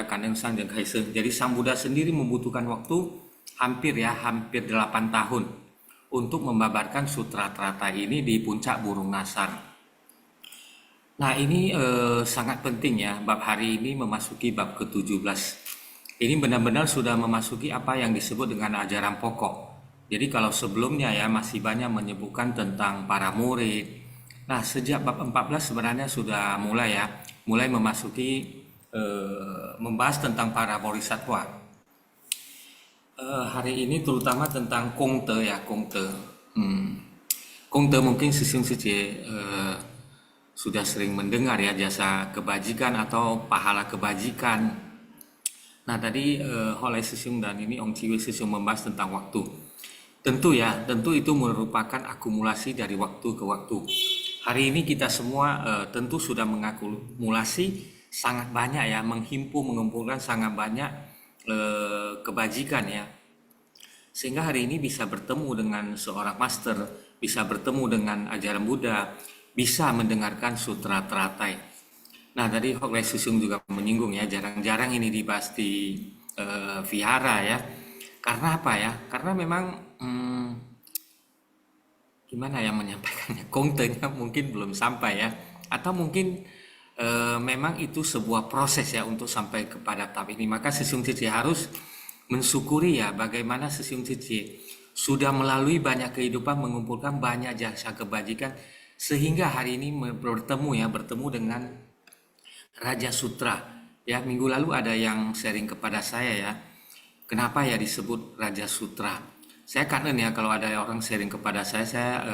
Kaneng Sang dan Kaiseng. Jadi Sang Buddha sendiri membutuhkan waktu hampir 8 tahun untuk membabarkan sutra trata ini di puncak Burung Nasar. Nah ini sangat penting ya, bab hari ini memasuki bab ke-17. Ini benar-benar sudah memasuki apa yang disebut dengan ajaran pokok. Jadi kalau sebelumnya ya masih banyak menyebutkan tentang para murid. Nah sejak bab 14 sebenarnya sudah mulai memasuki membahas tentang para bodhisattva. Hari ini terutama tentang Kongte ya, Kongte. Kongte mungkin Sisium Suci sudah sering mendengar ya, jasa kebajikan atau pahala kebajikan. Nah tadi oleh Sisium dan ini Om Ciwi Sisium membahas tentang waktu. Tentu itu merupakan akumulasi dari waktu ke waktu. Hari ini kita semua tentu sudah mengakumulasi sangat banyak ya, mengumpulkan sangat banyak kebajikan ya, sehingga hari ini bisa bertemu dengan seorang master, bisa bertemu dengan ajaran Buddha, bisa mendengarkan sutra teratai. Nah tadi Hoklai Susung juga menyinggung ya, jarang-jarang ini dibahas di vihara ya. Karena apa ya? Karena memang gimana yang menyampaikannya, kontenya mungkin belum sampai ya, atau mungkin memang itu sebuah proses ya untuk sampai kepada tahap ini. Maka Sisium Cici harus mensyukuri ya bagaimana Sisium Cici sudah melalui banyak kehidupan, mengumpulkan banyak jasa kebajikan, sehingga hari ini bertemu dengan Raja Sutra ya. Minggu lalu ada yang sharing kepada saya ya, kenapa ya disebut Raja Sutra. Saya kangen ya kalau ada orang sharing kepada saya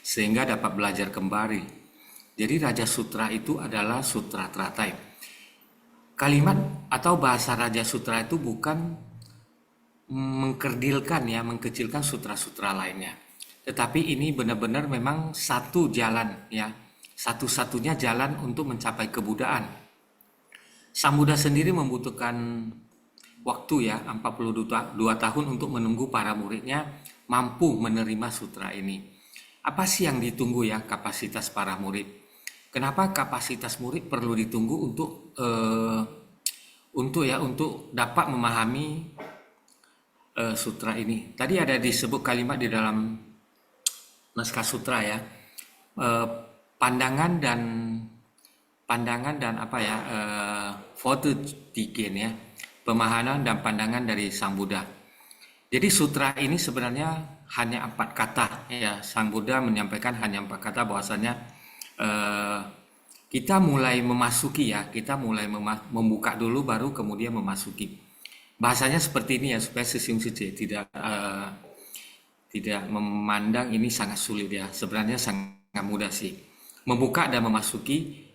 sehingga dapat belajar kembali. Jadi Raja Sutra itu adalah sutra teratai. Kalimat atau bahasa Raja Sutra itu bukan mengkerdilkan ya, mengkecilkan sutra-sutra lainnya. Tetapi ini benar-benar memang satu jalan ya, satu-satunya jalan untuk mencapai kebudayaan. Sang Buddha sendiri membutuhkan waktu ya, 42 tahun untuk menunggu para muridnya mampu menerima sutra ini. Apa sih yang ditunggu ya kapasitas para murid? Kenapa kapasitas murid perlu ditunggu untuk dapat memahami sutra ini. Tadi ada disebut kalimat di dalam naskah sutra ya, pandangan dan apa ya, foto tiken ya, pemahaman dan pandangan dari Sang Buddha. Jadi sutra ini sebenarnya hanya 4 kata ya. Sang Buddha menyampaikan hanya 4 kata, bahwasanya kita mulai memasuki ya, kita mulai membuka dulu baru kemudian memasuki. Bahasanya seperti ini ya, supaya Sisyung Suci tidak memandang ini sangat sulit ya. Sebenarnya sangat mudah sih. Membuka dan memasuki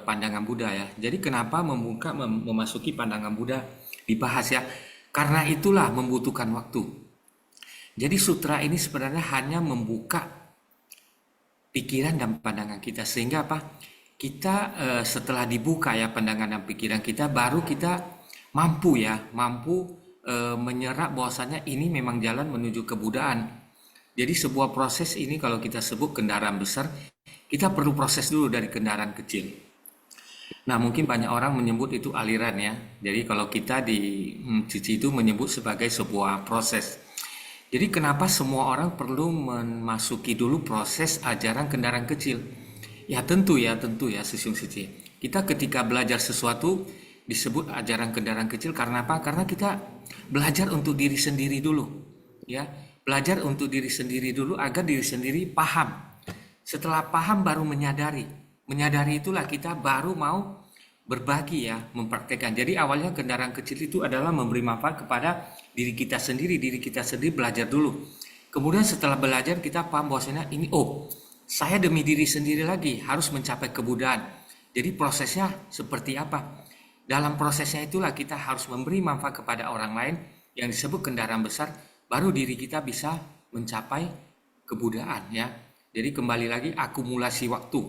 pandangan Buddha ya. Jadi kenapa membuka memasuki pandangan Buddha dibahas ya? Karena itulah membutuhkan waktu. Jadi sutra ini sebenarnya hanya membuka pikiran dan pandangan kita, sehingga apa? Kita setelah dibuka ya pandangan dan pikiran kita, baru kita mampu menyerap bahwasanya ini memang jalan menuju kebudaan. Jadi sebuah proses ini kalau kita sebut kendaraan besar, kita perlu proses dulu dari kendaraan kecil. Nah, mungkin banyak orang menyebut itu aliran ya. Jadi kalau kita di Cici itu menyebut sebagai sebuah proses. Jadi kenapa semua orang perlu memasuki dulu proses ajaran kendaraan kecil? Ya tentu ya Sisyung Cici. Kita ketika belajar sesuatu disebut ajaran kendaraan kecil karena apa? Karena kita belajar untuk diri sendiri dulu. Ya, belajar untuk diri sendiri dulu agar diri sendiri paham. Setelah paham baru menyadari. Menyadari itulah kita baru mau berbagi ya, mempraktekkan. Jadi awalnya kendaraan kecil itu adalah memberi manfaat kepada diri kita sendiri belajar dulu. Kemudian setelah belajar kita paham bahwasanya ini saya demi diri sendiri lagi harus mencapai kebudayaan. Jadi prosesnya seperti apa? Dalam prosesnya itulah kita harus memberi manfaat kepada orang lain yang disebut kendaraan besar, baru diri kita bisa mencapai kebudayaan ya. Jadi kembali lagi akumulasi waktu.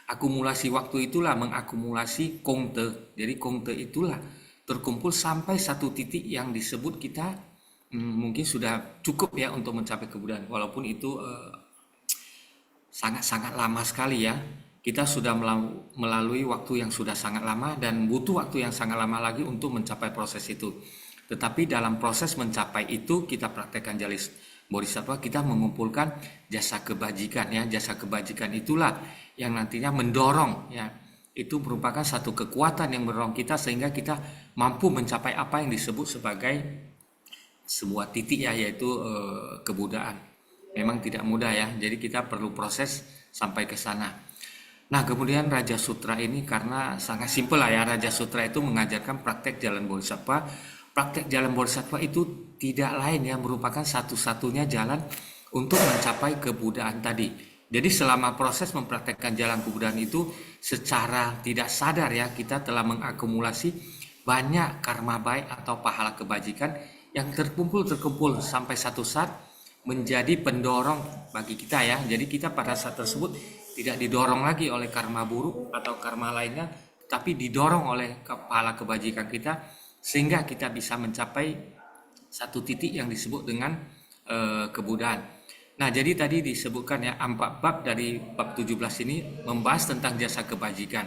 Akumulasi waktu itulah mengakumulasi kongte. Jadi kongte itulah terkumpul sampai satu titik yang disebut kita mungkin sudah cukup ya untuk mencapai kebudayaan. Walaupun itu sangat-sangat lama sekali ya. Kita sudah melalui waktu yang sudah sangat lama dan butuh waktu yang sangat lama lagi untuk mencapai proses itu. Tetapi dalam proses mencapai itu kita praktekkan jalis Bodhisattva, kita mengumpulkan jasa kebajikan ya. Jasa kebajikan itulah yang nantinya mendorong ya. Itu merupakan satu kekuatan yang mendorong kita sehingga kita mampu mencapai apa yang disebut sebagai sebuah titik ya, yaitu kebudayaan. Memang tidak mudah ya. Jadi kita perlu proses sampai ke sana. Nah, kemudian Raja Sutra ini karena sangat simpel lah ya. Raja Sutra itu mengajarkan praktek jalan Bodhisattva. Praktek jalan Bodhisattva itu tidak lain ya, merupakan satu-satunya jalan untuk mencapai kebudayaan tadi. Jadi selama proses mempraktekkan jalan kebudayaan itu secara tidak sadar ya, kita telah mengakumulasi banyak karma baik atau pahala kebajikan yang terkumpul sampai satu saat menjadi pendorong bagi kita ya. Jadi kita pada saat tersebut tidak didorong lagi oleh karma buruk atau karma lainnya, tapi didorong oleh pahala kebajikan kita sehingga kita bisa mencapai satu titik yang disebut dengan kebudayaan. Nah, jadi tadi disebutkan ya 4 bab dari bab 17 ini membahas tentang jasa kebajikan.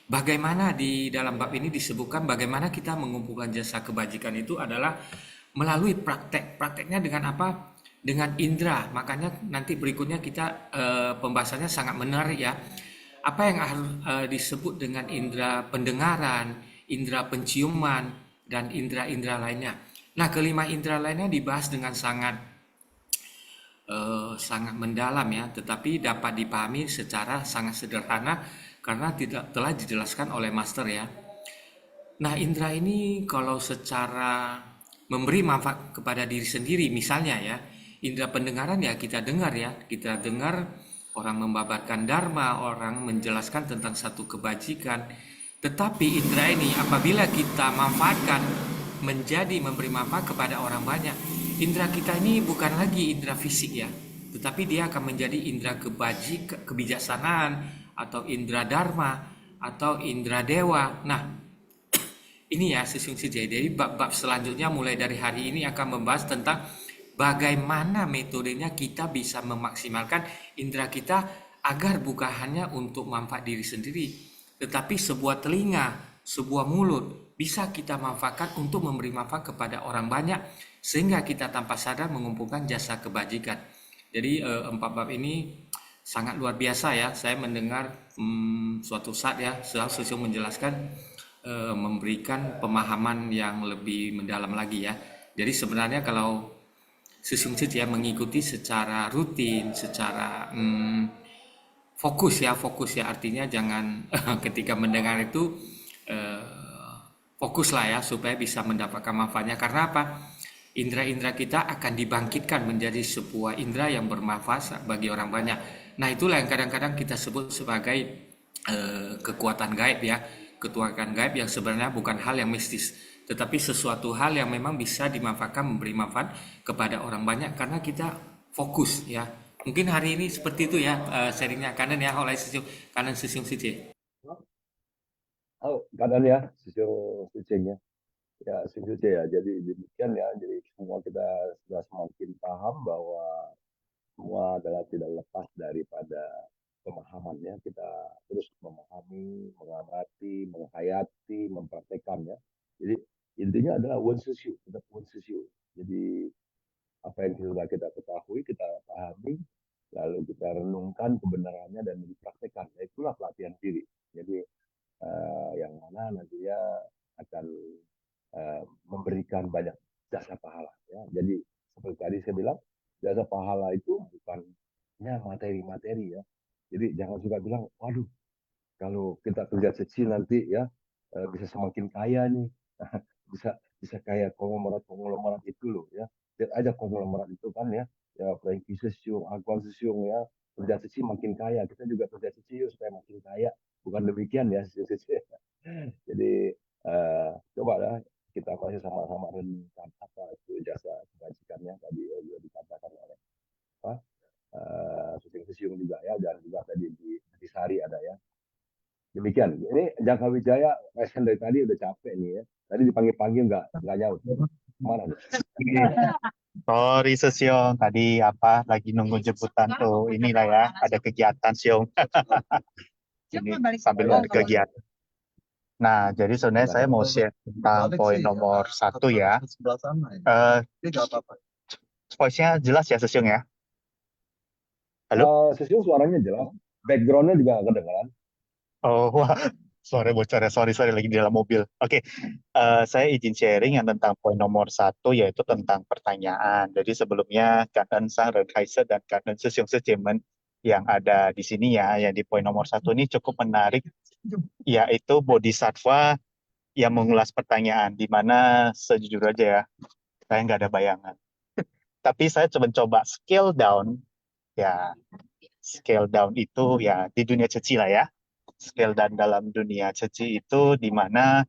Bagaimana di dalam bab ini disebutkan bagaimana kita mengumpulkan jasa kebajikan itu adalah melalui praktek. Prakteknya dengan apa? Dengan indera. Makanya nanti berikutnya kita pembahasannya sangat menarik ya. Apa yang harus disebut dengan indera pendengaran, indera penciuman, dan indera-indera lainnya. Nah, kelima indera lainnya dibahas dengan sangat mendalam ya, tetapi dapat dipahami secara sangat sederhana karena telah dijelaskan oleh master ya. Nah, indera ini kalau secara memberi manfaat kepada diri sendiri, misalnya ya, indera pendengaran ya kita dengar orang membabarkan dharma, orang menjelaskan tentang satu kebajikan. Tetapi indera ini apabila kita manfaatkan menjadi memberi manfaat kepada orang banyak, indera kita ini bukan lagi indera fisik ya, tetapi dia akan menjadi indera kebijaksanaan atau indera dharma atau indera dewa. Nah, ini ya Sisyung Sijai. Jadi bab-bab selanjutnya mulai dari hari ini akan membahas tentang bagaimana metodenya kita bisa memaksimalkan indera kita agar bukan hanya untuk manfaat diri sendiri, tetapi sebuah telinga, sebuah mulut bisa kita manfaatkan untuk memberi manfaat kepada orang banyak sehingga kita tanpa sadar mengumpulkan jasa kebajikan. Jadi 4 bab ini sangat luar biasa ya. Saya mendengar suatu saat ya, Sesiung menjelaskan, memberikan pemahaman yang lebih mendalam lagi ya. Jadi sebenarnya kalau Sesiung ya mengikuti secara rutin, secara fokus ya, artinya jangan ketika mendengar itu fokuslah ya supaya bisa mendapatkan manfaatnya. Karena apa? Indra-indra kita akan dibangkitkan menjadi sebuah indra yang bermanfaat bagi orang banyak. Nah, itulah yang kadang-kadang kita sebut sebagai kekuatan gaib ya. Kekuatan gaib yang sebenarnya bukan hal yang mistis, tetapi sesuatu hal yang memang bisa dimanfaatkan, memberi manfaat kepada orang banyak karena kita fokus ya. Mungkin hari ini seperti itu ya, sharingnya kanan ya, oleh kanan Sesiung CC. Oh, kadang ya, Sesiung CC-nya. Ya, Sesiung CC ya. Jadi demikian ya. Jadi semua kita sudah semakin paham bahwa semua adalah tidak lepas daripada pemahamannya. Kita terus memahami, mengamati, menghayati, mempraktekannya. Jadi intinya adalah one session, tetap one session. Jadi apa yang sudah kita ketahui, kita pahami, lalu kita renungkan kebenarannya dan dipraktekkan. Itulah pelatihan diri. Jadi yang mana nantinya akan memberikan banyak jasa pahala. Ya. Jadi seperti tadi saya bilang, jasa pahala itu bukannya materi-materi ya. Jadi jangan suka bilang, waduh, kalau kita kerja kecil nanti ya bisa semakin kaya nih, bisa kayak konglomerat itu loh ya. Lihat aja konglomerat itu kan ya Frankie Sesiung, Aguan Sesiung ya, kerja kecil makin kaya, kita juga kerja kecil supaya makin kaya. Bukan demikian ya, jadi coba lah kita masih sama-sama renungkan apa itu jasa kebajikannya tadi juga dikatakan oleh apa Sesiung juga ya, dan juga tadi di Sari ada ya. Demikian. Ini Jangka Wijaya, Resen dari tadi udah capek nih ya. Tadi dipanggil-panggil nggak jauh. Mana nih? Sorry Sesiong, tadi lagi nunggu jemputan tuh. Inilah ya, ada kegiatan Siong. Ini sambil nunggu kegiatan. Nah, jadi sebenarnya saya mau share tentang poin nomor 1 ya. Voice-nya jelas ya Sesiong ya? Halo? Sesiung suaranya jelas. Background-nya juga kedengaran. Oh, wah, suara bocor ya. Sorry, lagi di dalam mobil. Oke, saya izin sharing yang tentang poin nomor 1, yaitu tentang pertanyaan. Jadi sebelumnya Kak Sang, Renhaise, dan Kak Sesiung Sejemen yang ada di sini ya, yang di poin nomor 1 ini cukup menarik, yaitu Bodhisattva yang mengulas pertanyaan, di mana sejujurnya aja ya, saya nggak ada bayangan. Tapi saya coba scale down, ya scale down itu ya di dunia ceci lah ya. Scale down dalam dunia ceci itu di mana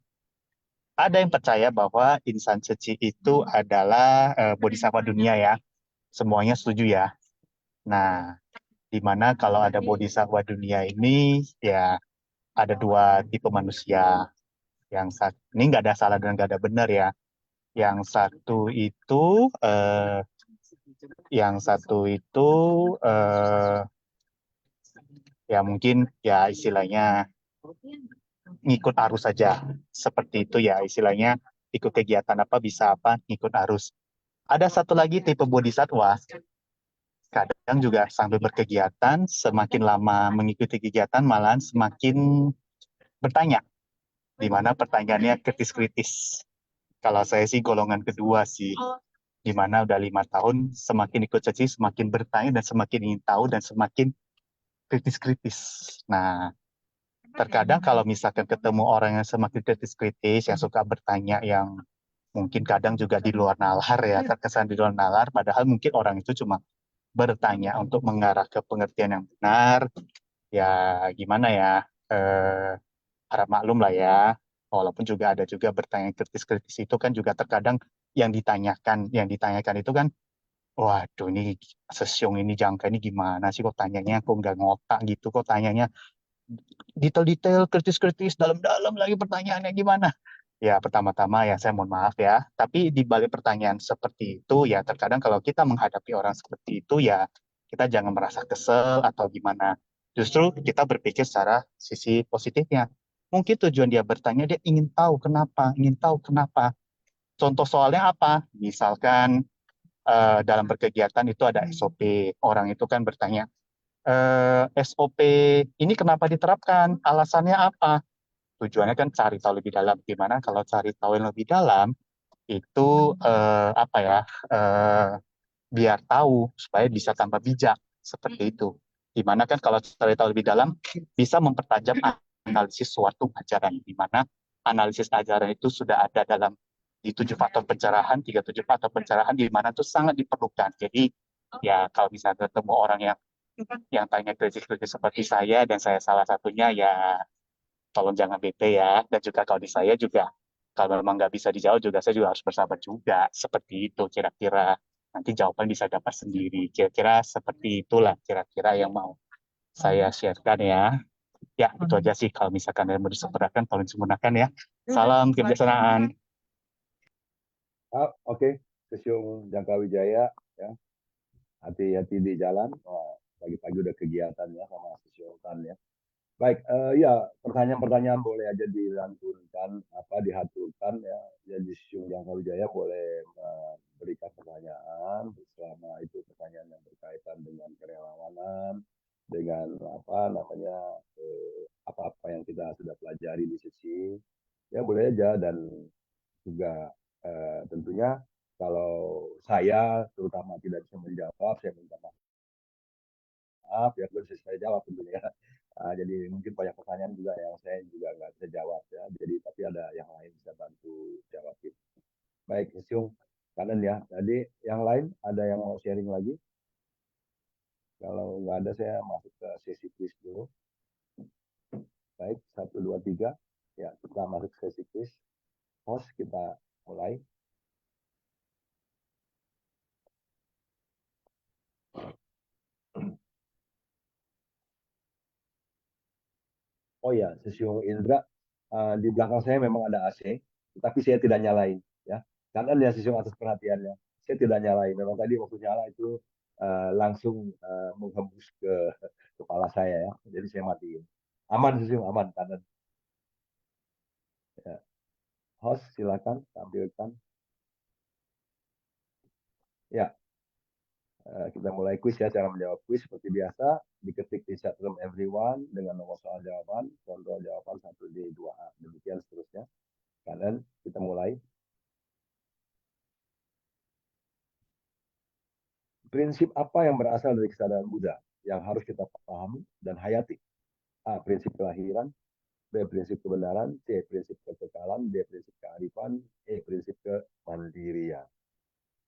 ada yang percaya bahwa insan ceci itu adalah bodhisattva dunia ya. Semuanya setuju ya. Nah, di mana kalau ada bodhisattva dunia ini ya ada 2 tipe manusia. Ini nggak ada salah dan nggak ada benar ya. Yang satu itu ya mungkin ya istilahnya ngikut arus saja, seperti itu ya istilahnya, ikut kegiatan apa bisa apa ngikut arus. Ada satu lagi tipe bodhisattva, kadang juga sambil berkegiatan, semakin lama mengikuti kegiatan malahan semakin bertanya, di mana pertanyaannya kritis-kritis. Kalau saya sih golongan kedua sih, di mana udah 5 tahun semakin ikut sesi semakin bertanya dan semakin ingin tahu dan semakin kritis-kritis. Nah, terkadang kalau misalkan ketemu orang yang semakin kritis-kritis, yang suka bertanya, yang mungkin kadang juga di luar nalar ya, terkesan di luar nalar, padahal mungkin orang itu cuma bertanya untuk mengarah ke pengertian yang benar, ya gimana ya, harap maklum lah ya, walaupun juga ada juga bertanya kritis-kritis itu kan juga terkadang yang ditanyakan itu kan, waduh ini Sesiung ini Jangka ini gimana sih kok tanyanya kok nggak ngotak gitu, kok tanyanya detail-detail, kritis-kritis, dalam-dalam lagi pertanyaannya gimana? Ya, pertama-tama ya saya mohon maaf ya. Tapi di balik pertanyaan seperti itu ya terkadang kalau kita menghadapi orang seperti itu ya kita jangan merasa kesel atau gimana. Justru kita berpikir secara sisi positifnya. Mungkin tujuan dia bertanya dia ingin tahu kenapa, Contoh soalnya apa? Misalkan dalam berkegiatan itu ada SOP. Orang itu kan bertanya, SOP ini kenapa diterapkan? Alasannya apa? Tujuannya kan cari tahu lebih dalam. Gimana kalau cari tahu yang lebih dalam itu apa ya? eh, Biar tahu supaya bisa tambah bijak seperti itu. Dimana kan kalau cari tahu lebih dalam bisa mempertajam analisis suatu ajaran. Dimana analisis ajaran itu sudah ada dalam di 7 faktor pencerahan, 37 faktor pencerahan, di mana itu sangat diperlukan. Jadi ya kalau bisa ketemu orang yang tanya kritis-kritis seperti saya dan saya salah satunya, ya tolong jangan bete ya. Dan juga kalau di saya juga, kalau memang nggak bisa dijawab juga, saya juga harus bersabar juga. Seperti itu kira-kira. Nanti jawaban bisa dapat sendiri. Kira-kira seperti itulah kira-kira yang mau saya share-kan ya. Ya, itu aja sih. Kalau misalkan ada yang mau disempurnakan, tolong disempurnakan ya. Salam kebijaksanaan. Oke, Sesiung Jangka Wijaya, ya. Hati-hati di jalan. Wah, pagi-pagi udah kegiatan ya sama Sesiung Tan ya. Baik, ya pertanyaan-pertanyaan boleh aja dilantunkan, dihaturkan ya. Jadi Sesiung Jangka Wijaya boleh memberikan pertanyaan, selama itu pertanyaan yang berkaitan dengan kerelawanan, dengan apa-apa yang kita sudah pelajari di sesi, ya boleh aja. Dan juga tentunya kalau saya terutama tidak bisa menjawab, saya minta maaf ya, belum saya jawab tentunya. Jadi mungkin banyak pertanyaan juga yang saya juga nggak bisa jawab ya. Jadi tapi ada yang lain bisa bantu jawab. Baik, Siung kanan ya. Jadi yang lain ada yang mau sharing lagi? Kalau nggak ada, saya masuk ke sesi quiz dulu. Baik, 1, 2, 3. Ya, kita masuk sesi quiz. Host, kita mulai. Oh ya, Sesiung Indra, di belakang saya memang ada AC, tapi saya tidak nyalain ya. Karena ya Sesiung atas perhatiannya. Saya tidak nyalain. Memang tadi waktu nyala itu langsung menghembus ke kepala saya ya. Jadi saya matiin. Aman Sesiung, aman kanan. Ya. Host silakan tampilkan. Ya, kita mulai quiz ya. Cara menjawab quiz seperti biasa, diketik di chat room everyone dengan nomor soal jawaban, kontrol jawaban 1D2A, demikian seterusnya. Kanan, kita mulai. Prinsip apa yang berasal dari kesadaran Buddha yang harus kita pahami dan hayati? A. Prinsip kelahiran. B. Prinsip kebenaran. C. Prinsip kekekalan. D. Prinsip kearifan. E. Prinsip kemandirian.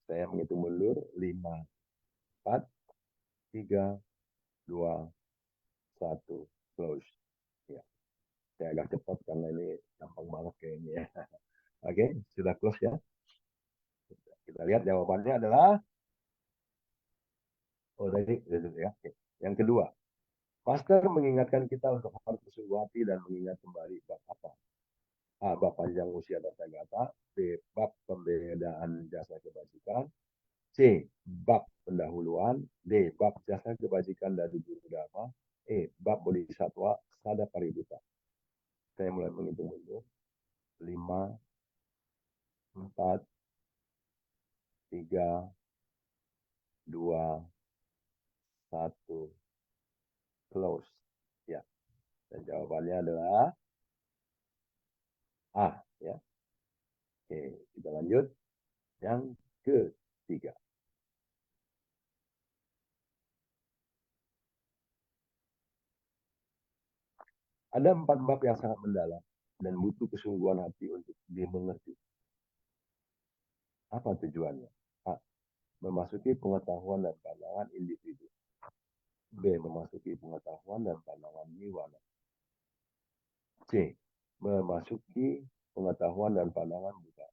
Saya menghitung mundur. 5, 4, 3, 2, 1. Close. Ya, saya agak cepat karena ini gampang banget kayaknya ya. Oke, sudah close ya. Kita lihat jawabannya adalah, tadi ya. Oke. Yang kedua, Master mengingatkan kita untuk harus bersungguh hati dan mengingat kembali bab apa? A. Bab panjang usia data gata. B. Bab pembedaan jasa kebajikan. C. Bab pendahuluan. D. Bab jasa kebajikan dari guru dharma. E. Bab bodhisatwa sada paributa. Saya mulai menghitung mundur. 5, 4, 3, 2, 1. Close. Ya. Dan jawabannya adalah A. Ya. Oke, kita lanjut. Yang ketiga. Ada 4 bab yang sangat mendalam dan butuh kesungguhan hati untuk dimengerti. Apa tujuannya? A. Memasuki pengetahuan dan pandangan individu. B. Memasuki pengetahuan dan pandangan nirwana. C. Memasuki pengetahuan dan pandangan Buddha.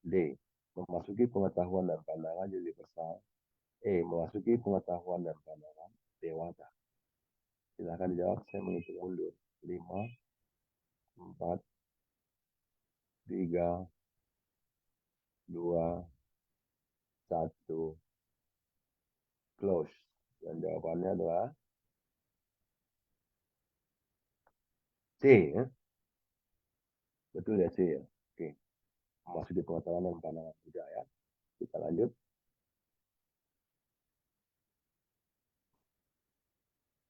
D. Memasuki pengetahuan dan pandangan universal. E. Memasuki pengetahuan dan pandangan dewata. Silakan dijawab, saya menghitung mundur. 5, 4, 3, 2, 1. Close. Dan jawabannya adalah C. Ya? Betul ya C ya? Oke. memasuki pengetahuan dan pandangan Buddha ya. Kita lanjut.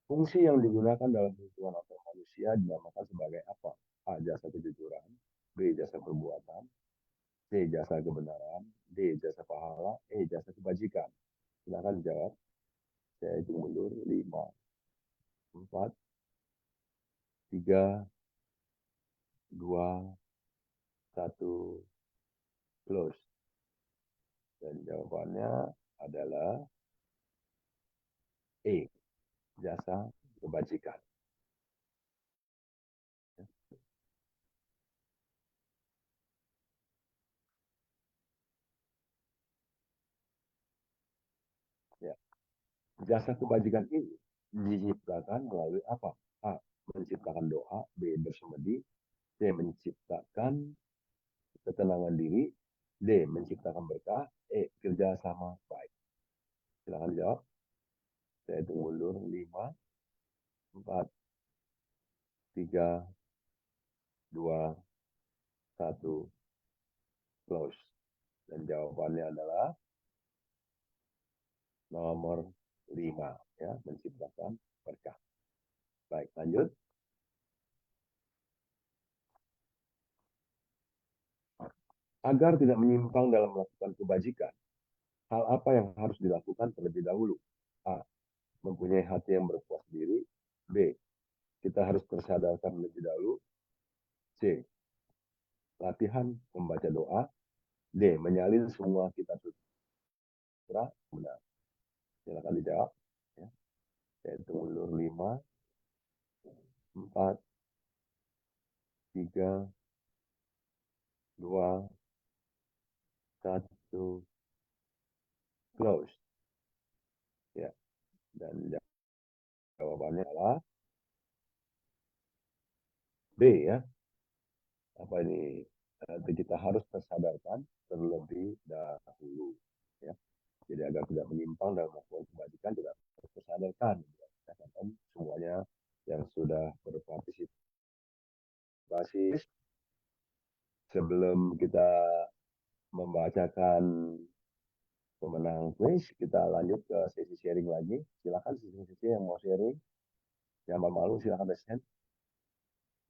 Fungsi yang digunakan dalam hubungan antar manusia dinamakan sebagai apa? A. Jasa kejujuran, B. Jasa perbuatan, C. Jasa kebenaran, D. Jasa pahala, E. Jasa kebajikan. Silakan jawab. Saya hitung mundur. 5, 4, 3, 2, 1, close. Dan jawabannya adalah E. Jasa kebajikan. Ya. Jasa kebajikan ini diciptakan melalui apa? A. Menciptakan doa, B. Bersemedi, C. Menciptakan ketenangan diri, D. Menciptakan berkah, E. Kerjasama baik. Silakan jawab. Saya hitung mundur. 5, 4, 3, 2, 1, close. Dan jawabannya adalah nomor 5, ya, menciptakan berkah. Baik, lanjut. Agar tidak menyimpang dalam melakukan kebajikan, hal apa yang harus dilakukan terlebih dahulu? A. Mempunyai hati yang berpuas diri. B. Kita harus tersadarkan lebih dahulu. C. Latihan membaca doa. D. Menyalin semua kitab sutra. Benar. Silakan dijawab. Ya. Saya hitung mundur. 5, 4, 3, 2, 1, close. Ya. Dan jawabannya adalah B, ya. Apa ini? Kita harus tersadarkan terlebih dahulu. Ya. Jadi agar tidak menyimpang dalam melakukan kebajikan, kita harus tersadarkan. Dan semuanya yang sudah berpartisipasi, sebelum kita membacakan pemenang quiz, kita lanjut ke sesi sharing lagi. Silakan sesi yang mau sharing, jangan malu, silakan raise hand.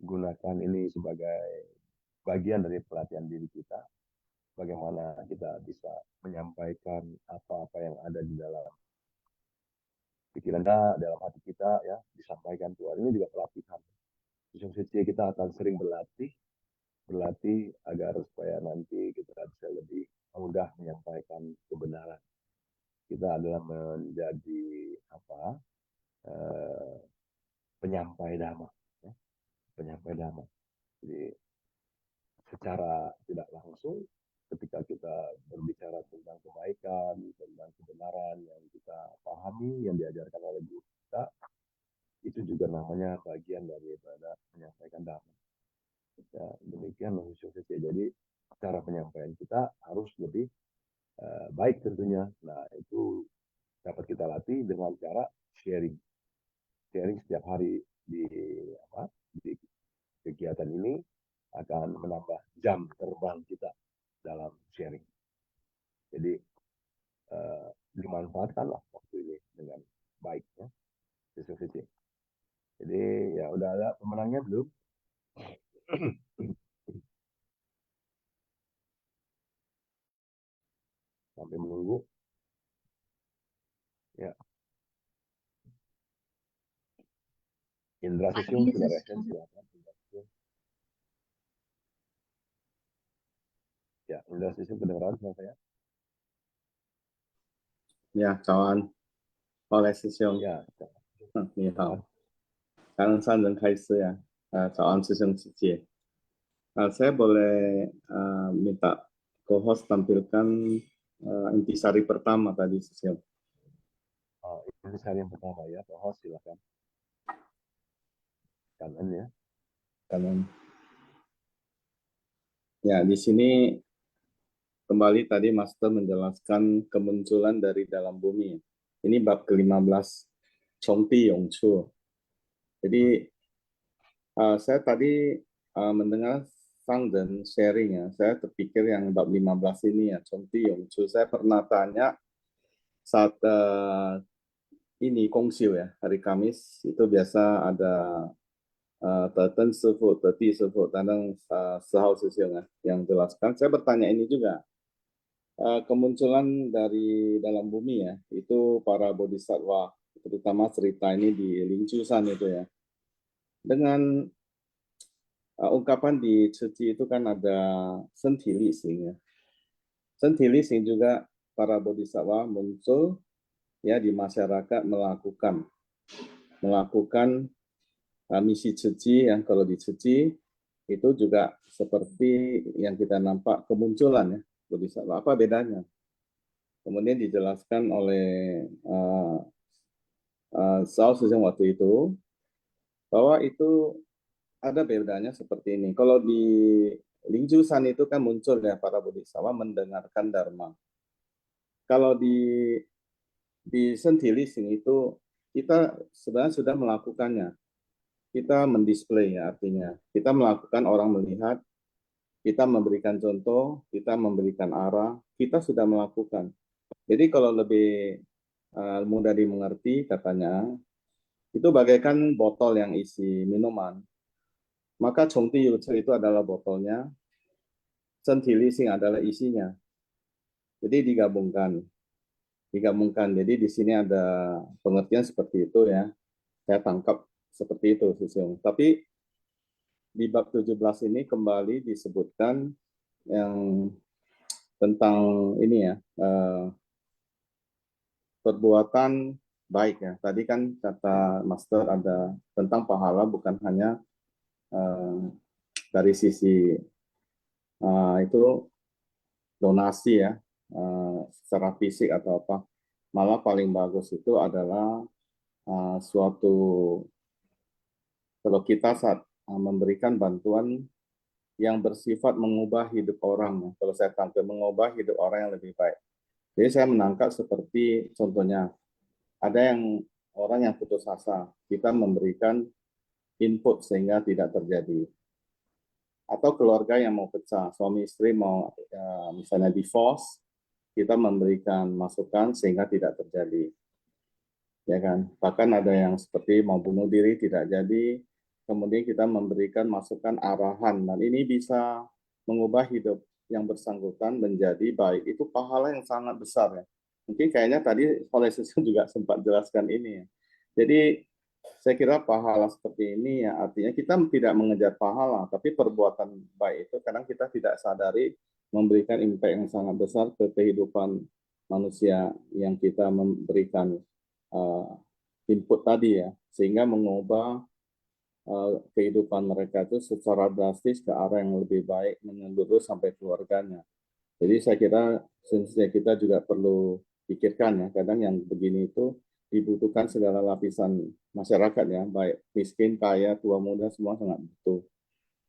Gunakan ini sebagai bagian dari pelatihan diri kita. Bagaimana kita bisa menyampaikan apa-apa yang ada di dalam pikiran kita, dalam hati kita, ya, disampaikan keluar. Ini juga pelatihan. Sesi kita akan sering berlatih agar supaya nanti kita bisa lebih mudah menyampaikan kebenaran. Kita adalah menjadi penyampai dhamma, ya. Penyampai dhamma. Jadi secara tidak langsung, ketika kita berbicara tentang kebaikan, tentang kebenaran yang kita pahami, yang diajarkan oleh guru kita, itu juga namanya bagian daripada menyampaikan dhamma. Ya, demikian khususnya. Jadi cara penyampaian kita harus lebih baik tentunya. Nah, itu dapat kita latih dengan cara sharing setiap hari di kegiatan ini akan menambah jam terbang kita dalam sharing. Jadi dimanfaatkanlah waktu ini dengan baik, ya. Jadi ya udah ada pemenangnya belum? Sampai menunggu. Ya. Indra Sisyung sudah resen, silakan. Ya, Indra Sisyung kedengaran sama saya? Ya, kawan. Oleh师兄， Ya. 你好，感恩上人开示呀，早安师兄师姐，saya boleh minta co-host tampilkan intisari pertama tadi师兄。 Intisari yang pertama ya, co-host silakan. Kanan ya. Kanan. Ya, di sini kembali tadi Master menjelaskan kemunculan dari dalam bumi. Ini bab ke-15, Chongti Yongchu. Jadi saya tadi mendengar Fang dan sharing ya. Saya terpikir yang bab 15 ini ya, Chongti Yongchu. Saya pernah tanya saat ini kongsiu ya, hari Kamis itu biasa ada Teten Sefu, Teti Sefu, Tanang Sehau Sesiong ya, yang jelaskan. Saya bertanya ini juga, kemunculan dari dalam bumi ya, itu para bodhisattva, terutama cerita ini di Lingchusan itu ya. Dengan ungkapan di Ceci itu kan ada senti lising ya. Senti lising juga para bodhisattva muncul ya di masyarakat melakukan misi Ceci yang kalau di Ceci itu juga seperti yang kita nampak kemunculan ya bodhisattva. Apa bedanya? Kemudian dijelaskan oleh Sao Sejong waktu itu bahwa itu ada bedanya seperti ini. Kalau di Lingjusan itu kan muncul ya para bodhisattva mendengarkan dharma. Kalau di Sentilising itu kita sebenarnya sudah melakukannya. Kita mendisplay ya artinya. Kita melakukan orang melihat, kita memberikan contoh, kita memberikan arah, kita sudah melakukan. Jadi kalau lebih mudah dimengerti katanya, itu bagaikan botol yang isi minuman. Maka Chongti Yutsu itu adalah botolnya, Sentilising adalah isinya. Jadi digabungkan. Jadi di sini ada pengertian seperti itu ya. Saya tangkap seperti itu, Sisyong. Tapi di bab 17 ini kembali disebutkan yang tentang ini ya, perbuatan baik ya. Tadi kan kata Master ada tentang pahala bukan hanya dari sisi itu donasi ya, secara fisik atau apa. Malah paling bagus itu adalah suatu kalau kita saat memberikan bantuan yang bersifat mengubah hidup orang. Kalau saya tampil mengubah hidup orang yang lebih baik. Jadi saya menangkap seperti contohnya ada yang orang yang putus asa, kita memberikan input sehingga tidak terjadi. Atau keluarga yang mau pecah, suami istri mau misalnya divorce, kita memberikan masukan sehingga tidak terjadi. Ya kan? Bahkan ada yang seperti mau bunuh diri tidak jadi, kemudian kita memberikan masukan arahan dan ini bisa mengubah hidup yang bersangkutan menjadi baik. Itu pahala yang sangat besar ya. Mungkin kayaknya tadi oleh Susun juga sempat jelaskan ini ya. Jadi saya kira pahala seperti ini ya artinya kita tidak mengejar pahala, tapi perbuatan baik itu kadang kita tidak sadari memberikan impact yang sangat besar ke kehidupan manusia yang kita memberikan input tadi ya, sehingga mengubah kehidupan mereka itu secara drastis ke arah yang lebih baik menyeluruh sampai keluarganya. Jadi saya kira kita juga perlu pikirkan ya, kadang yang begini itu dibutuhkan segala lapisan masyarakat ya, baik miskin, kaya, tua, muda, semua sangat butuh.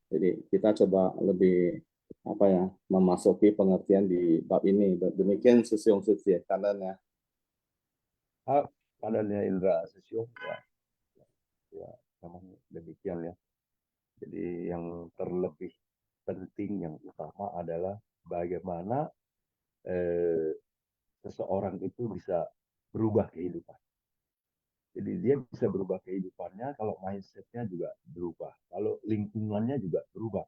Jadi kita coba lebih memasuki pengertian di bab ini. Demikian Susyong ya, kanannya. Kanannya Indra Susyong ya memang demikian ya. Jadi yang terlebih penting yang utama adalah bagaimana seseorang itu bisa berubah kehidupan. Jadi dia bisa berubah kehidupannya kalau mindsetnya juga berubah, kalau lingkungannya juga berubah.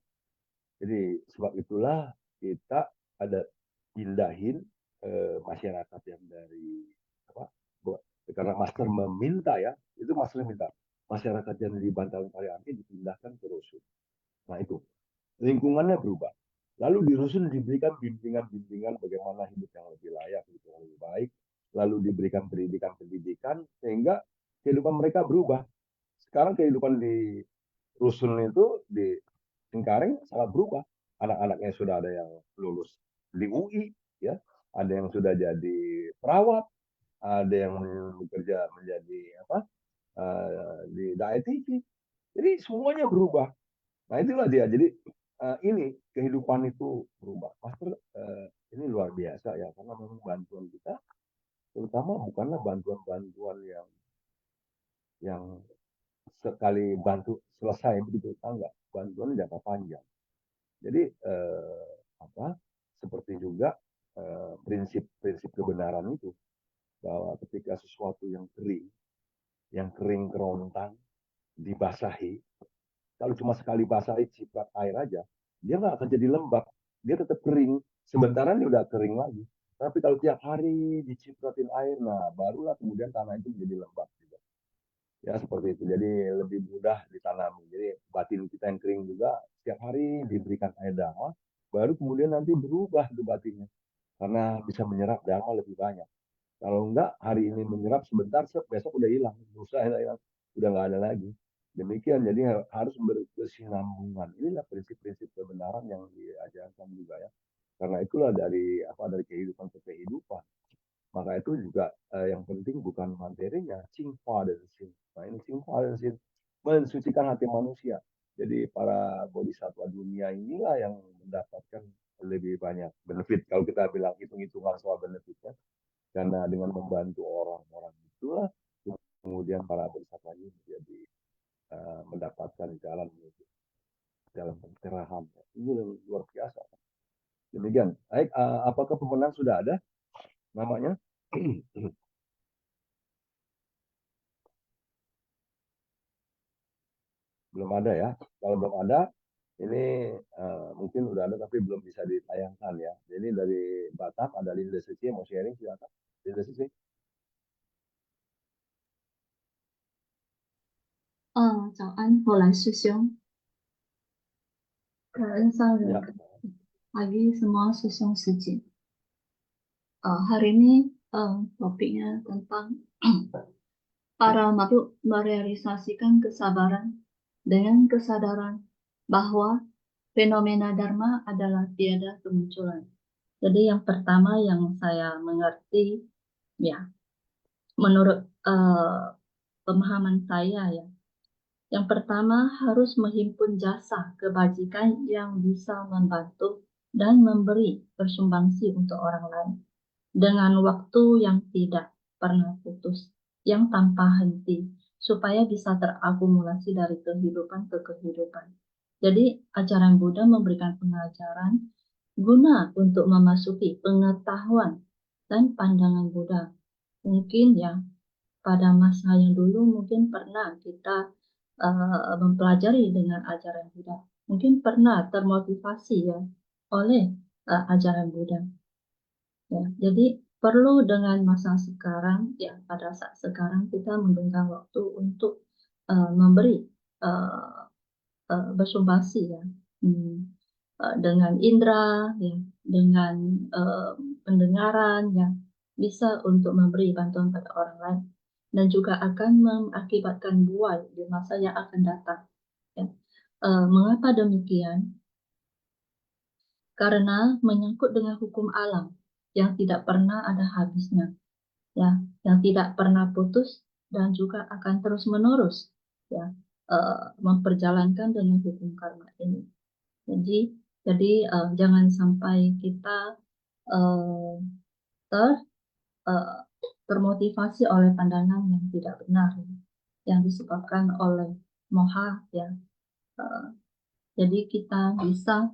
Jadi sebab itulah kita ada pindahin masyarakat yang dari karena Master meminta ya, itu Master minta masyarakat yang di Bantaran Kali Angke dipindahkan ke Rusun. Nah itu lingkungannya berubah. Lalu di Rusun diberikan bimbingan-bimbingan bagaimana hidup yang lebih layak, hidup yang lebih baik. Lalu diberikan pendidikan-pendidikan sehingga kehidupan mereka berubah. Sekarang kehidupan di Rusun itu di Cengkareng sangat berubah. Anak-anaknya sudah ada yang lulus di UI, ya, ada yang sudah jadi perawat, ada yang bekerja menjadi di Dai TV. Jadi semuanya berubah. Nah itulah dia. Jadi ini kehidupan itu berubah. Master ini luar biasa ya karena memang bantuan kita terutama bukanlah bantuan-bantuan yang sekali bantu selesai begitu, enggak, bantuan jangka panjang. Jadi seperti juga prinsip-prinsip kebenaran itu, bahwa ketika sesuatu yang kering kerontang dibasahi, kalau cuma sekali basahi ciprat air aja, dia nggak akan jadi lembab, dia tetap kering. Sementara dia udah kering lagi. Tapi kalau tiap hari dicipratin air, nah barulah kemudian tanah itu menjadi lembab juga. Ya seperti itu. Jadi lebih mudah ditanami. Jadi batin kita yang kering juga setiap hari diberikan air dharma, baru kemudian nanti berubah tuh batinnya. Karena bisa menyerap dharma lebih banyak. Kalau enggak, hari ini menyerap sebentar, besok udah hilang. Hilang. Udah nggak ada lagi. Demikian, jadi harus berkesinambungan. Inilah prinsip-prinsip kebenaran yang diajarkan juga ya. Karena itulah dari kehidupan ke kehidupan. Maka itu juga yang penting bukan materinya, Qinghua dan Xin. Nah ini Qinghua dan Xin mensucikan hati manusia. Jadi para bodhisattva dunia inilah yang mendapatkan lebih banyak benefit. Kalau kita bilang hitung-hitungan soal benefitnya, karena dengan membantu orang-orang itulah kemudian para bodhisattva ini menjadi mendapatkan jalan menuju dalam pencerahan. Ini luar biasa. Demikian. Baik, apakah pemenang sudah ada namanya? Belum ada ya. Kalau belum ada, ini mungkin udah ada tapi belum bisa ditayangkan ya. Jadi dari Batam ada Linda Suci mau sharing, silakan. Linda Suci. 早安，后来师兄，感恩上人 Ya. pagi semua师兄师姐。hari ini topiknya tentang para makhluk merealisasikan kesabaran dengan kesadaran bahwa fenomena dharma adalah tiada kemunculan. Jadi yang pertama yang saya mengerti, ya, menurut pemahaman saya ya, yang pertama harus menghimpun jasa kebajikan yang bisa membantu dan memberi bersumbangsi untuk orang lain dengan waktu yang tidak pernah putus, yang tanpa henti, supaya bisa terakumulasi dari kehidupan ke kehidupan. Jadi ajaran Buddha memberikan pengajaran guna untuk memasuki pengetahuan dan pandangan Buddha. Mungkin ya pada masa yang dulu mungkin pernah kita mempelajari dengan ajaran Buddha. Mungkin pernah termotivasi ya oleh ajaran Buddha. Ya, jadi perlu dengan masa sekarang, ya pada saat sekarang kita memberikan waktu untuk memberi bersumbangsi ya dengan indera, ya, dengan pendengaran yang bisa untuk memberi bantuan pada orang lain dan juga akan mengakibatkan buah di masa yang akan datang. Ya. Mengapa demikian? Karena menyangkut dengan hukum alam yang tidak pernah ada habisnya, ya, yang tidak pernah putus dan juga akan terus menerus, ya, memperjalankan dengan hukum karma ini. Jadi jangan sampai kita termotivasi oleh pandangan yang tidak benar, yang disebabkan oleh moha, ya. Jadi kita bisa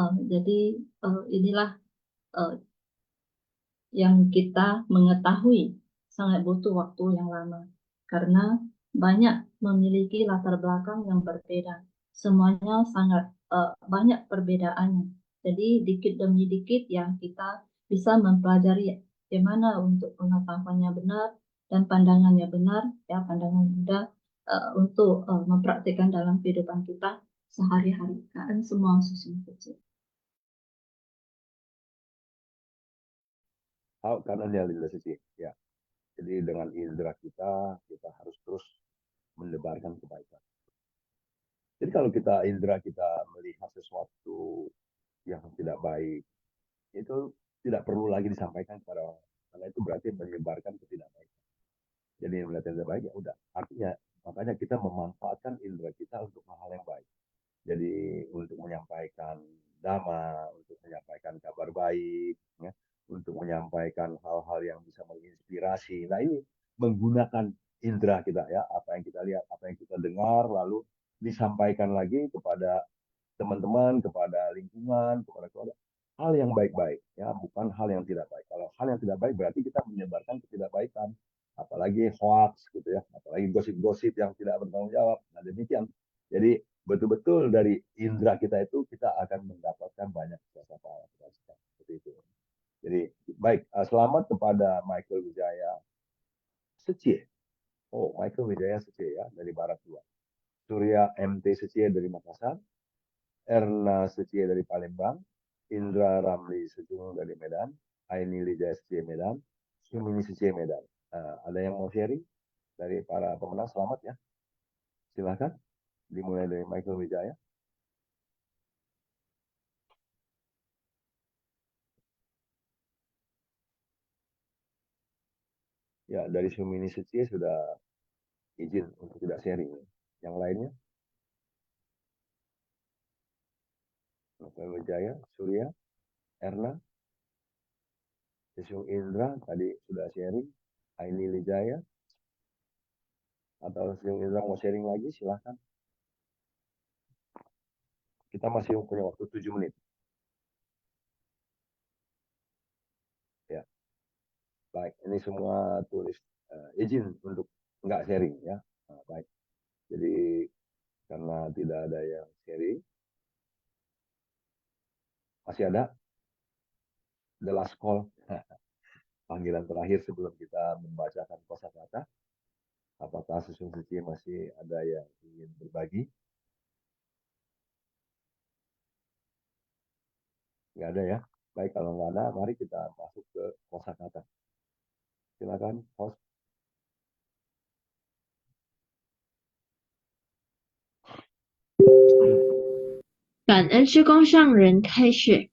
jadi inilah yang kita mengetahui sangat butuh waktu yang lama karena banyak memiliki latar belakang yang berbeda. Semuanya sangat banyak perbedaannya. Jadi dikit demi dikit yang kita bisa mempelajari bagaimana untuk pengetahuannya benar dan pandangannya benar, ya pandangan Buddha untuk mempraktikkan dalam kehidupan kita sehari-hari. Kan semua susun kecil. Karena Linda Suci. Ya. Jadi dengan indera kita harus terus mendebarkan kebaikan. Jadi kalau indera kita melihat sesuatu yang tidak baik, itu tidak perlu lagi disampaikan kepada orang, karena itu berarti menyebarkan ketidakbaikan. Jadi melihat yang tidak baik ya udah. Artinya makanya kita memanfaatkan indera kita untuk hal-hal yang baik. Jadi untuk menyampaikan dhamma, untuk menyampaikan kabar baik, ya, untuk menyampaikan hal-hal yang bisa menginspirasi. Nah ini menggunakan indera kita ya, apa yang kita lihat, apa yang kita dengar, lalu disampaikan lagi kepada teman-teman, kepada lingkungan, kepada keluarga. Hal yang baik-baik ya, bukan hal yang tidak baik. Kalau hal yang tidak baik berarti kita menyebarkan ketidakbaikan, apalagi hoax gitu ya, apalagi gosip-gosip yang tidak bertanggung jawab. Nah demikian. Jadi betul-betul dari indera kita itu kita akan mendapatkan banyak jasa pahala seperti itu. Jadi baik, selamat kepada Michael Wijaya Setie. Oh, Michael Wijaya Setie ya, dari Barat 2. Surya MT Setie dari Makassar. Erna Setie dari Palembang. Indra Ramli Sejung dari Medan. Aini Lijaya Setie Medan. Sumini Setie Medan. Ada yang mau sharing dari para pemenang? Selamat ya. Silahkan. Dimulai dari Michael Wijaya. Ya, dari Sumini Setie sudah izin untuk tidak sharing. Yang lainnya? Michael Wijaya, Surya, Erna, Sesung Indra tadi sudah sharing. Aini Lijaya, atau Sesung Indra mau sharing lagi, silahkan. Kita masih punya waktu 7 menit. Ya, baik. Ini semua tulis izin untuk nggak sharing ya. Nah, baik. Jadi karena tidak ada yang sharing, masih ada the last call. Panggilan terakhir sebelum kita membacakan kosakata. Apakah Sesung Setie masih ada yang ingin berbagi? Nggak ada ya. Baik, kalau nggak ada, mari kita masuk ke kosakata. Silakan, host. 感恩之宫上人开示，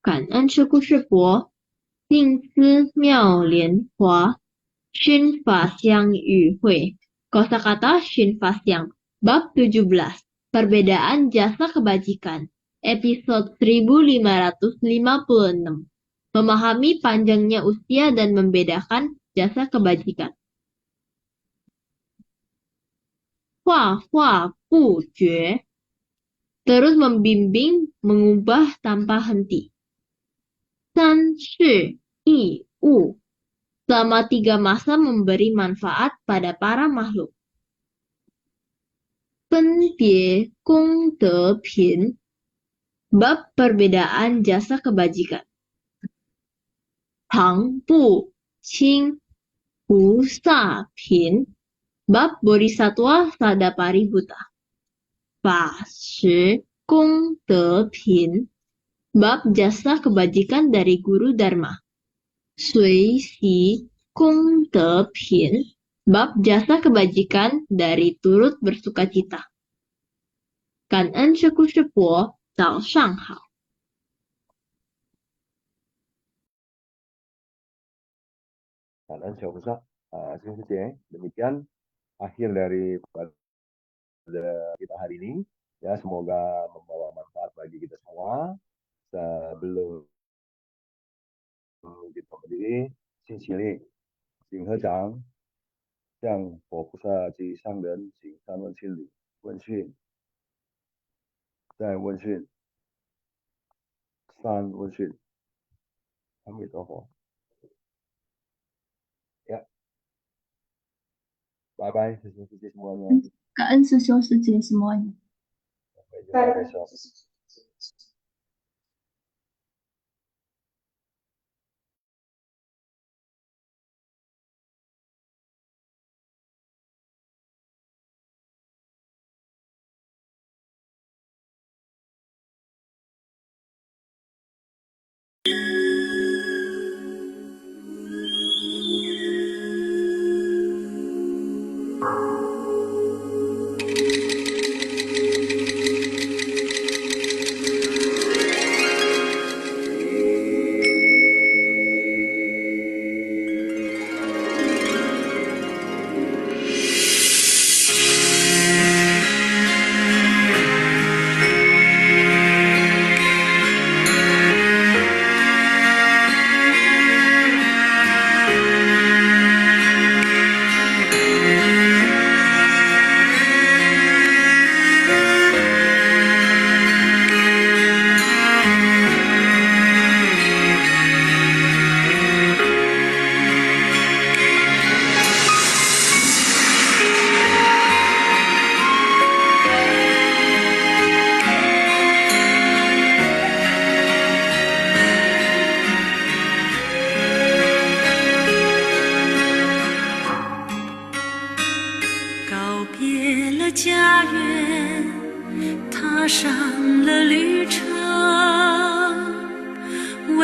感恩之故事博，静思妙莲华，熏法香与会。Kosakata Shin Fasyang, Bab 17, Perbedaan Jasa Kebajikan, Episode 1556. Memahami panjangnya usia dan membedakan jasa kebajikan. Hua hua bu jue, terus membimbing, mengubah tanpa henti. San shi yi wu, selama 3 masa memberi manfaat pada para makhluk. Penbie Gong De Pin, bab perbedaan jasa kebajikan. Tang Bu Qing Hu Sa Pin, bab bodhisatwa Sadapari Buta. Fa Shi Gong De Pin, bab jasa kebajikan dari guru Dharma. Sui Si Gong De Pin, bab jasa kebajikan dari turut bersukacita.感恩之故事博，早上好。Karena Syahusah, Sesung Setie, demikian akhir dari kita hari ini. Ya, semoga membawa manfaat bagi kita semua. Sebelum kita berdiri, Xin Qili, Xin Hechang, Xiang Po Pusa Ji Sang Ren, Xin San Wen Xin Li, Wen Xun, 在问讯，三问讯，阿弥陀佛。Ya, bye bye, Sesung Setie semuanya. 感恩师兄师姐semuanya. Sampai jumpa besok.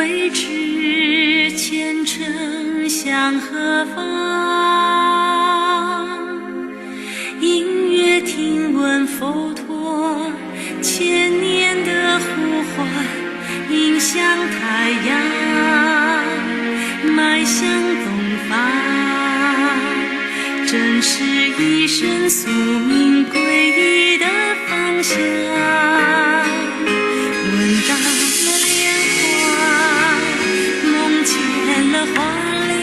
未知前程向何方？隐约听闻佛陀千年的呼唤，迎向太阳，迈向东方，正是一生宿命归依的方向。闻到了莲花，梦见了花莲，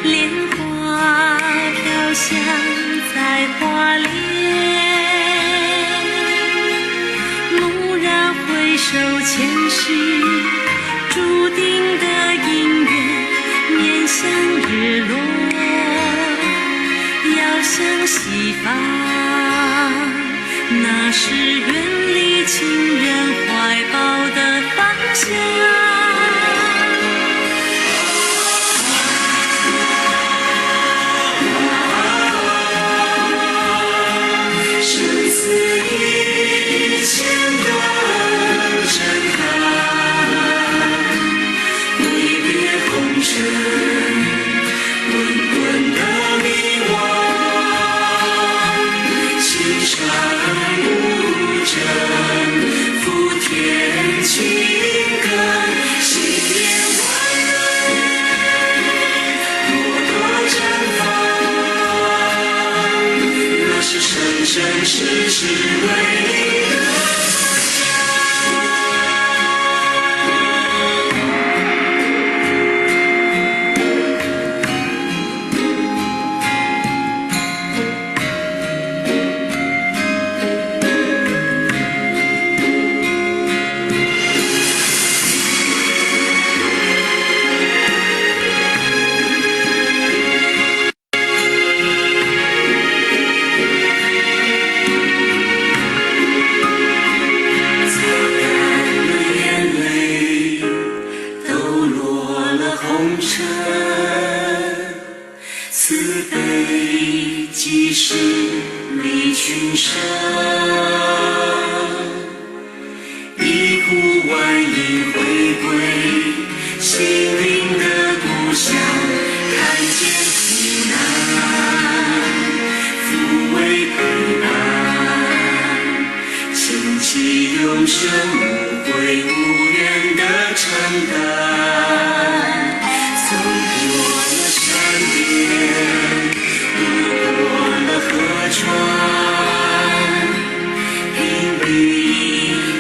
莲花飘香在花莲，蓦然回首前世注定的姻缘，面向日落，遥向西方，那是远离亲人怀抱的方向。生死一线的震撼，挥别红尘滚滚的迷惘，青山无证，福田青根，信念万人，莫得绽放。那是生生世世为你的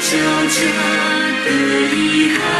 交加的遗憾。